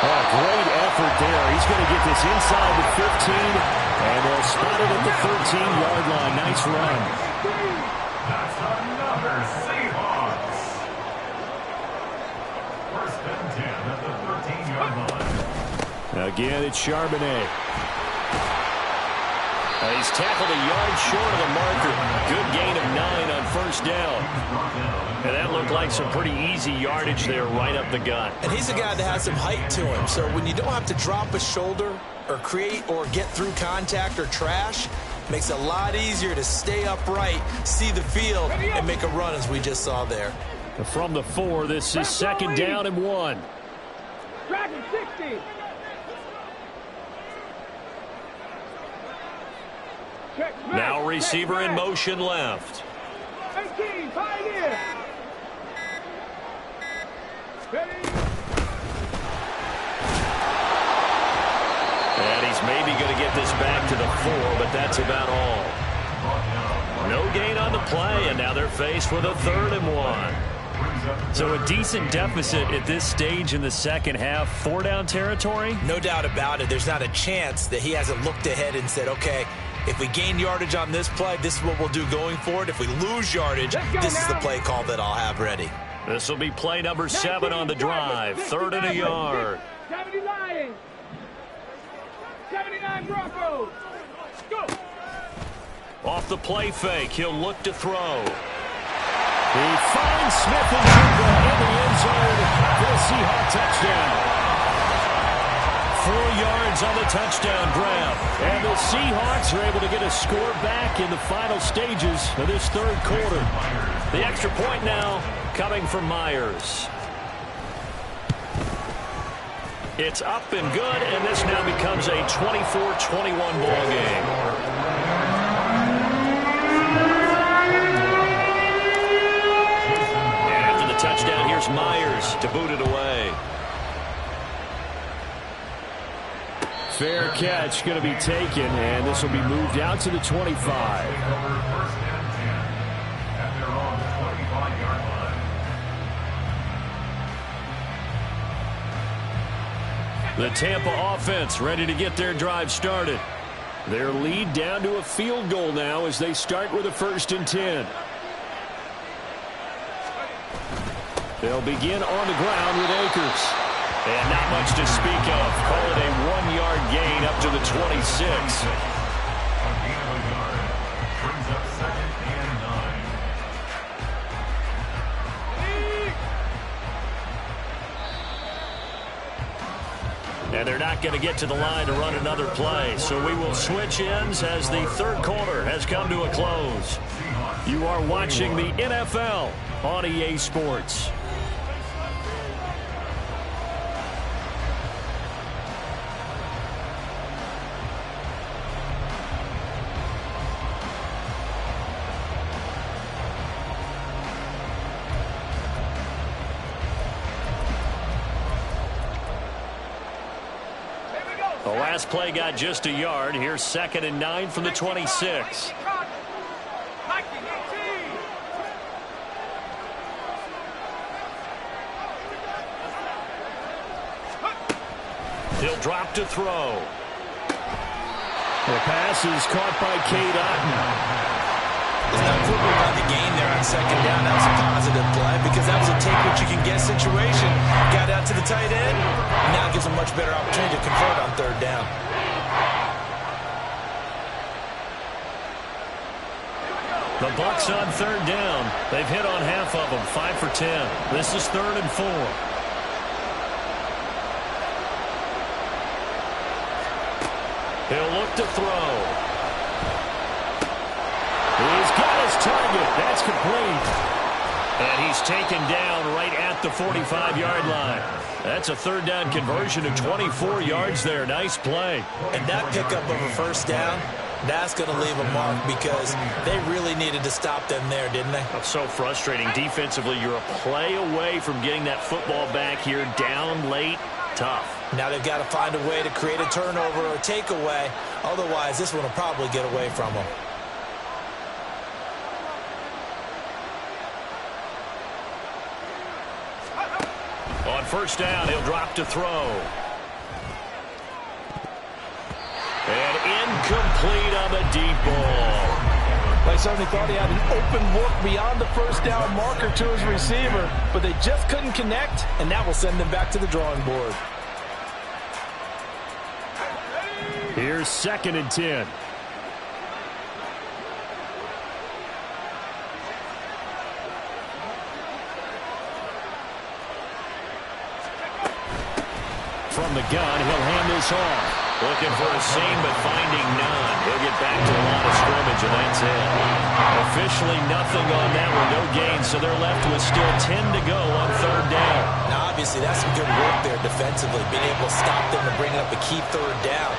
Oh, great effort there. He's going to get this inside the 15, and they'll spot it at the 13-yard line. Nice run.
That's another Seahawks. 1st and 10 at the 13-yard line.
Again, it's Charbonnet. He's tackled a yard short of the marker. Good gain of 9 on 1st down. And that looked like some pretty easy yardage there right up the gut.
And he's a guy that has some height to him. So when you don't have to drop a shoulder or create or get through contact or trash, makes it a lot easier to stay upright, see the field, and make a run as we just saw there.
From the 4, this is 2nd down and 1.
Dragon 60.
Now receiver in motion left.
18, Pioneer.
And he's maybe going to get this back to the 4, but that's about all. No gain on the play, and now they're faced with a 3rd and 1. So a decent deficit at this stage in the second half. 4-down territory?
No doubt about it. There's not a chance that he hasn't looked ahead and said, okay, if we gain yardage on this play, this is what we'll do going forward. If we lose yardage, this is the play call that I'll have ready.
This will be play number 7 on the drive. 3rd and a yard.
70 Lions. 79 Broncos. Go.
Off the play fake, he'll look to throw. He finds Smith and Jigba in the end zone for the Seahawks touchdown. 4 yards on the touchdown grab. And the Seahawks are able to get a score back in the final stages of this 3rd quarter. The extra point now coming from Myers. It's up and good, and this now becomes a 24-21 ball game. And after the touchdown, here's Myers to boot it away. Fair catch going to be taken, and this will be moved out to the 25. The Tampa offense ready to get their drive started. Their lead down to a field goal now as they start with a 1st and 10. They'll begin on the ground with Akers. And not much to speak of. Call it a 1-yard gain up to the 26. And they're not going to get to the line to run another play. So we will switch ends as the 3rd quarter has come to a close. You are watching the NFL on EA Sports. The last play got just a yard. Here's 2nd and 9 from the 26. He'll drop to throw. The pass is caught by Cade Otton.
There's no quibbling about the gain there on 2nd down. That was a positive play because that was a take-what-you-can-get situation. Got out to the tight end. Now gives a much better opportunity to convert on 3rd down.
The Bucs on 3rd down. They've hit on half of them, 5 for 10. This is 3rd and 4. He'll look to throw. He's got his target. That's complete. And he's taken down right at the 45-yard line. That's a 3rd down conversion of 24 yards there. Nice play.
And that pickup of a 1st down That's going to leave a mark because they really needed to stop them there, didn't they?
That's so frustrating. Defensively, you're a play away from getting that football back here. Down late, tough.
Now they've got to find a way to create a turnover or a takeaway. Otherwise, this one will probably get away from them.
On first down, he'll drop to throw. And incomplete on the deep ball.
They certainly thought he had an open look beyond the first down marker to his receiver, but they just couldn't connect, and that will send them back to the drawing board.
Here's 2nd and 10. From the gun, he'll hand this off. Looking for a seam, but finding none. He'll get back to the line of scrimmage, and that's it. Officially nothing on that one, no gain, so they're left with still 10 to go on 3rd down.
Now, obviously, that's some good work there defensively, being able to stop them and bring up a key 3rd down.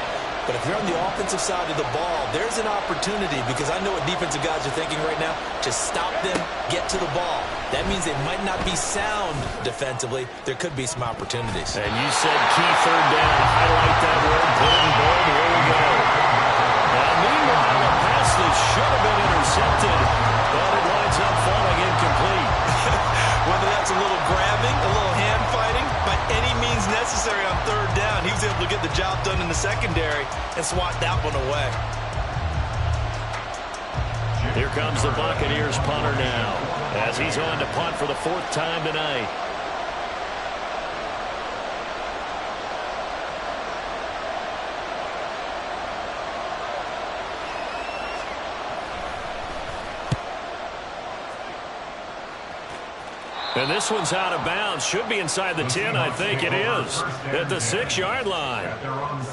But if you're on the offensive side of the ball, there's an opportunity, because I know what defensive guys are thinking right now. Just stop them, get to the ball. That means they might not be sound defensively. There could be some opportunities.
And you said key 3rd down. Highlight that word. Put it in bold. Here we go. Now, meanwhile, a pass that should have been intercepted, but it winds up falling incomplete.
Whether that's a little grabbing, a little hand fighting, by any means necessary on 3rd down, he was able to get the job done in the secondary and swat that one away.
Here comes the Buccaneers punter now, as he's on to punt for the 4th time tonight. And this one's out of bounds. Should be inside the 10, I think it is. At the 6-yard line.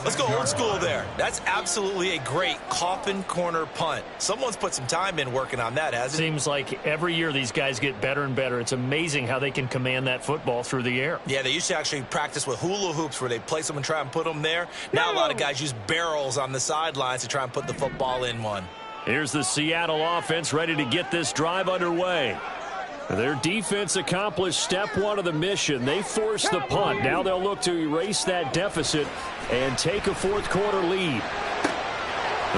Let's go old school there. That's absolutely a great coffin corner punt. Someone's put some time in working on that, hasn't it?
Seems like every year these guys get better and better. It's amazing how they can command that football through the air.
Yeah, they used to actually practice with hula hoops where they place them and try and put them there. Now a lot of guys use barrels on the sidelines to try and put the football in one.
Here's the Seattle offense ready to get this drive underway. Their defense accomplished step 1 of the mission. They forced the punt. Now they'll look to erase that deficit and take a 4th quarter lead.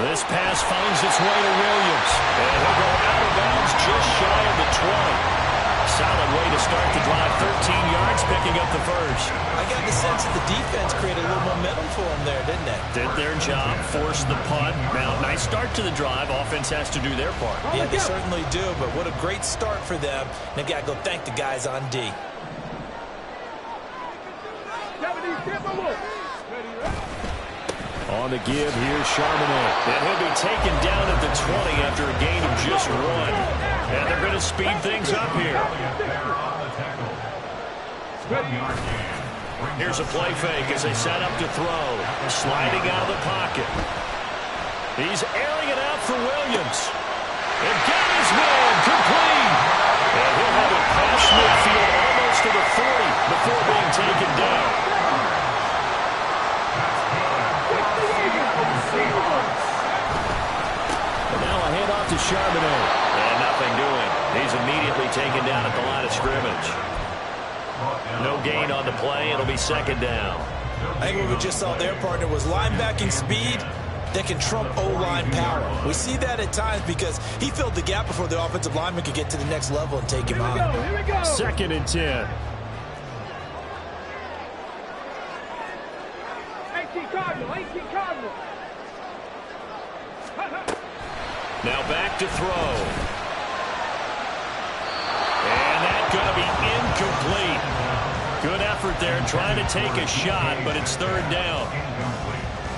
This pass finds its way to Williams. And he'll go out of bounds just shy of the 20. Solid way to start the drive. 13 yards, picking up the first.
I got the sense that the defense created a little momentum for them there, didn't they?
Did their job, forced the punt. Now, nice start to the drive. Offense has to do their part.
Yeah, they certainly do, but what a great start for them. They've got to go thank the guys on D.
On the give, here's Charbonnet. And he'll be taken down at the 20 after a gain of just 1. And they're going to speed things up here. Here's a play fake as they set up to throw. Sliding out of the pocket. He's airing it out for Williams. And got his man complete. And he'll have it past midfield almost to the 40 before being taken down. And now a handoff to Charbonnet. And nothing doing. He's immediately taken down at the line of scrimmage. No gain on the play. It'll be 2nd down.
I think what we just saw their partner was linebacking speed that can trump O-line power. We see that at times because he filled the gap before the offensive lineman could get to the next level and take him out.
2nd and 10. Now back to throw. And that's going to be incomplete. Good effort there trying to take a shot, but it's 3rd down.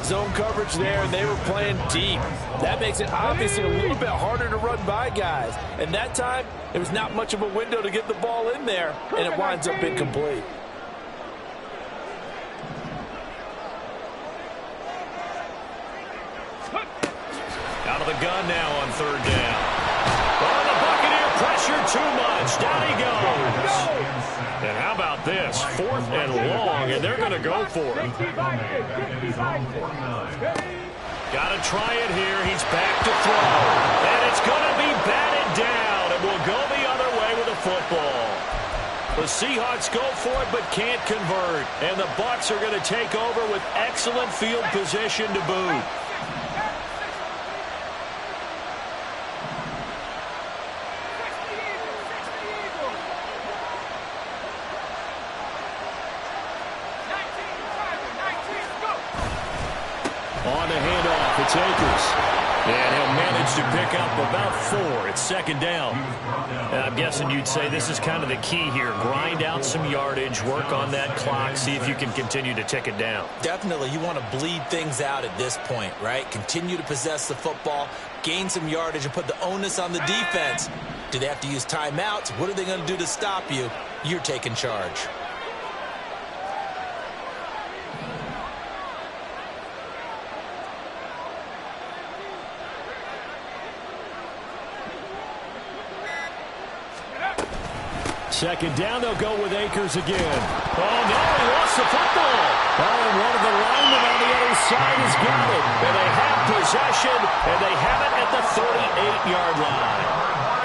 Zone coverage there, and they were playing deep. That makes it obviously a little bit harder to run by guys. And that time, there was not much of a window to get the ball in there, and it winds up incomplete.
Out of the gun now on 3rd down. Oh, the Buccaneer pressure too much. Down he goes. And how about this? 4th and long, and they're going to go for it. Got to try it here. He's back to throw. And it's going to be batted down. And we'll go the other way with the football. The Seahawks go for it but can't convert. And the Bucs are going to take over with excellent field position to boot. On the handoff, it's Akers. And he'll manage to pick up about 4. It's second down. And I'm guessing you'd say this is kind of the key here. Grind out some yardage, work on that clock, see if you can continue to tick it down.
Definitely, you want to bleed things out at this point, right? Continue to possess the football, gain some yardage, and put the onus on the defense. Do they have to use timeouts? What are they going to do to stop you? You're taking charge.
Second down, they'll go with Akers again. Oh, no, he lost the football. Oh, and one of the linemen on the other side has got it. And they have possession, and they have it at the 38-yard line.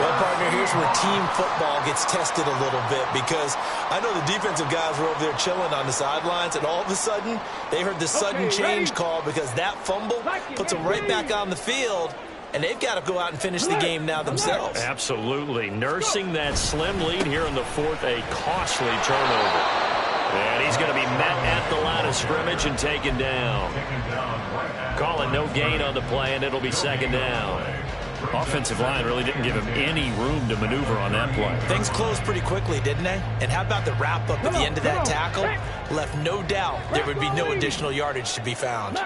Well, partner, here's where team football gets tested a little bit because I know the defensive guys were over there chilling on the sidelines, and all of a sudden, they heard the sudden change call because that fumble puts them right back on the field. And they've got to go out and finish the game now themselves.
Absolutely. Nursing that slim lead here in the fourth, a costly turnover. And he's going to be met at the line of scrimmage and taken down. Calling no gain on the play, and it'll be second down. Offensive line really didn't give him any room to maneuver on that play.
Things closed pretty quickly, didn't they? And how about the wrap-up at the end of that tackle? Left no doubt there would be no additional yardage to be found.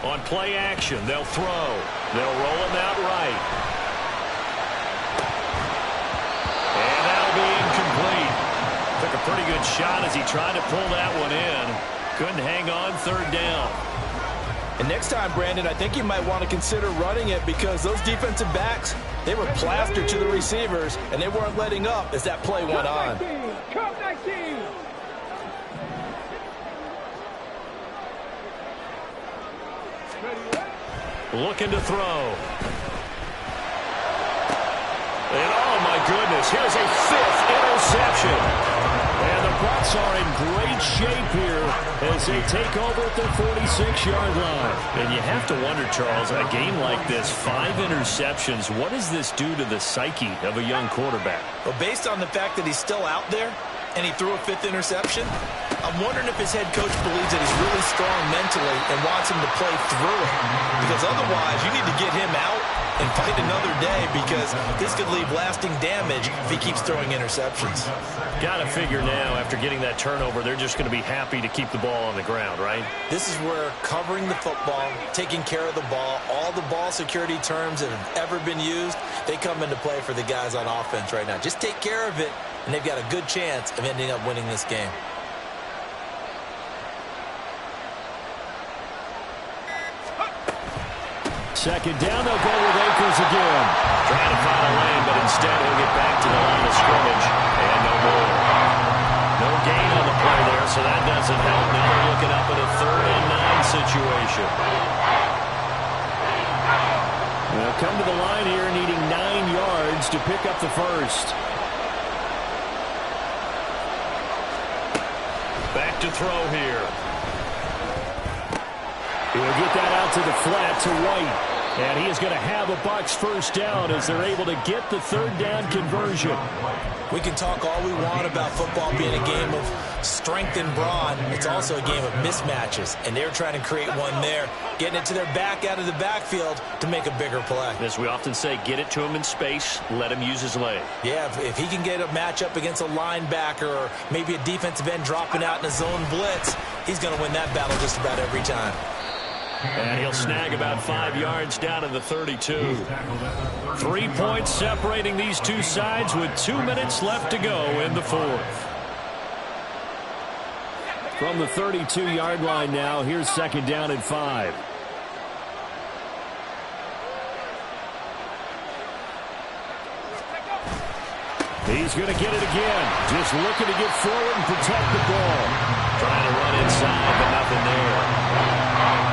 On play action, they'll throw. They'll roll him out right. And that'll be incomplete. Took a pretty good shot as he tried to pull that one in. Couldn't hang on, third down.
And next time, Brandon, I think you might want to consider running it because those defensive backs, they were plastered to the receivers, and they weren't letting up as that play went on.
Looking to throw. And oh my goodness, here's a 5th interception. And the Bucs are in great shape here as they take over at the 46-yard line. And you have to wonder, Charles, a game like this, 5 interceptions, what does this do to the psyche of a young quarterback?
Well, based on the fact that he's still out there and he threw a 5th interception, I'm wondering if his head coach believes that he's really strong mentally and wants him to play through it. Because otherwise, you need to get him out and fight another day because this could leave lasting damage if he keeps throwing interceptions.
Got to figure now, after getting that turnover, they're just going to be happy to keep the ball on the ground, right?
This is where covering the football, taking care of the ball, all the ball security terms that have ever been used, they come into play for the guys on offense right now. Just take care of it, and they've got a good chance of ending up winning this game.
Second down, they'll go with Akers again. Trying to find a lane, but instead he'll get back to the line of scrimmage. And no more. No gain on the play there, so that doesn't help. Now they're looking up at a 3rd and 9 situation. They'll come to the line here needing 9 yards to pick up the first. Back to throw here. He'll get that out to the flat to White. And he is going to have a Bucs first down as they're able to get the 3rd down conversion.
We can talk all we want about football being a game of strength and brawn. It's also a game of mismatches, and they're trying to create one there, getting it to their back out of the backfield to make a bigger play.
As we often say, get it to him in space, let him use his leg.
Yeah, if he can get a matchup against a linebacker or maybe a defensive end dropping out in a zone blitz, he's going to win that battle just about every time.
And he'll snag about 5 yards down to the 32. 3 points separating these two sides with 2 minutes left to go in the fourth. From the 32-yard line now, here's second down and 5. He's going to get it again. Just looking to get forward and protect the ball.
Trying to run inside, but nothing there.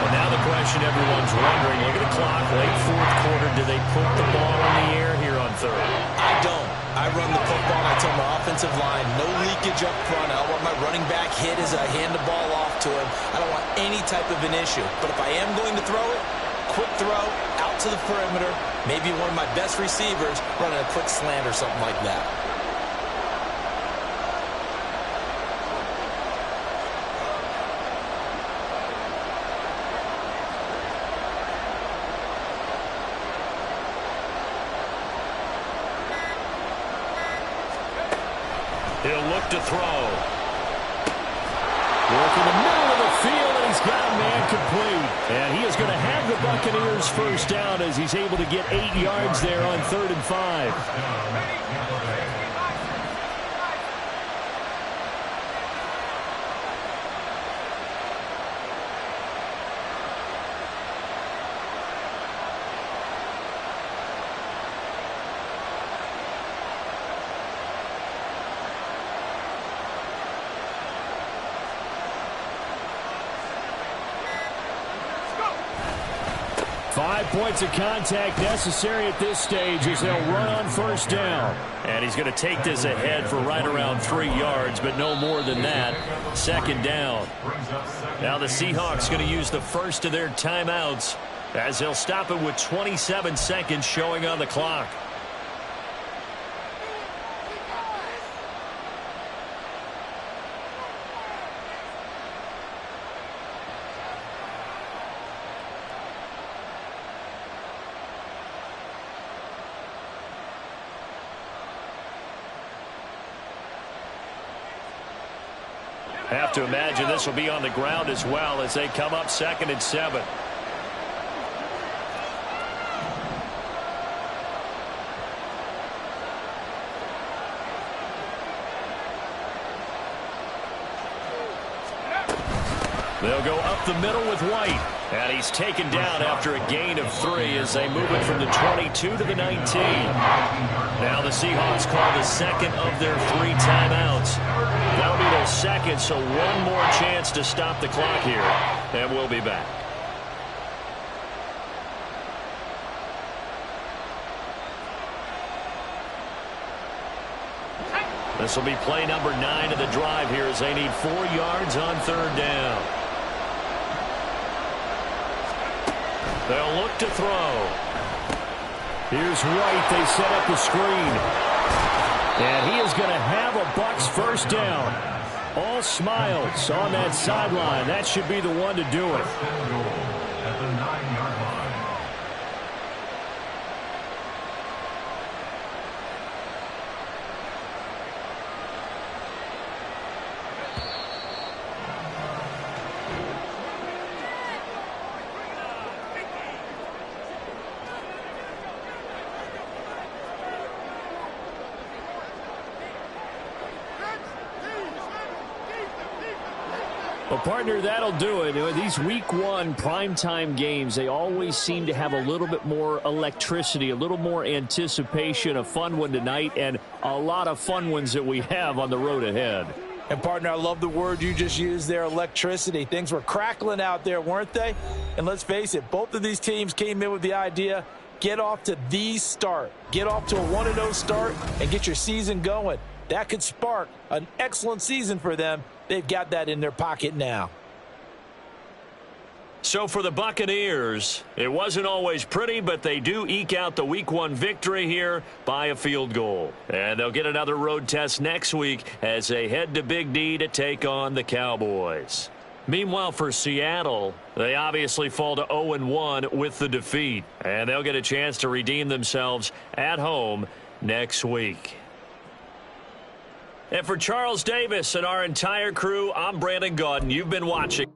And now the question everyone's wondering, look at the clock, late fourth quarter. Do they put the ball in the air here on third?
I don't. I run the football, and I tell my offensive line, no leakage up front. I don't want my running back hit as I hand the ball off to him. I don't want any type of an issue. But if I am going to throw it, quick throw, out to the perimeter, maybe one of my best receivers running a quick slant or something like that.
He'll look to throw.
Work in the middle of the field, and he's got a man complete. And he is going to have the Buccaneers first down as he's able to get 8 yards there on 3rd and 5. Points of contact necessary at this stage as they'll run on first down.
And he's going to take this ahead for right around 3 yards, but no more than that. 2nd down. Now the Seahawks going to use the first of their timeouts as they'll stop it with 27 seconds showing on the clock. Have to imagine this will be on the ground as well as they come up 2nd and 7. They'll go up the middle with White. And he's taken down after a gain of 3 as they move it from the 22 to the 19. Now the Seahawks call the second of their 3 timeouts. That'll be their second, so one more chance to stop the clock here. And we'll be back. This will be play number 9 of the drive here as they need 4 yards on 3rd down. They'll look to throw.
Here's White. They set up the screen. And he is going to have a Bucs first down. All smiles on that sideline. That should be the one to do it.
At the 9-yard line.
Well, partner, that'll do it. These week 1 primetime games, they always seem to have a little bit more electricity, a little more anticipation. A fun one tonight, and a lot of fun ones that we have on the road ahead.
And, partner, I love the word you just used there, electricity. Things were crackling out there, weren't they? And let's face it, both of these teams came in with the idea, get off to the start. Get off to a 1-0 start and get your season going. That could spark an excellent season for them. They've got that in their pocket now.
So for the Buccaneers, it wasn't always pretty, but they do eke out the week 1 victory here by a field goal. And they'll get another road test next week as they head to Big D to take on the Cowboys. Meanwhile, for Seattle, they obviously fall to 0-1 with the defeat. And they'll get a chance to redeem themselves at home next week. And for Charles Davis and our entire crew, I'm Brandon Gaudin. You've been watching.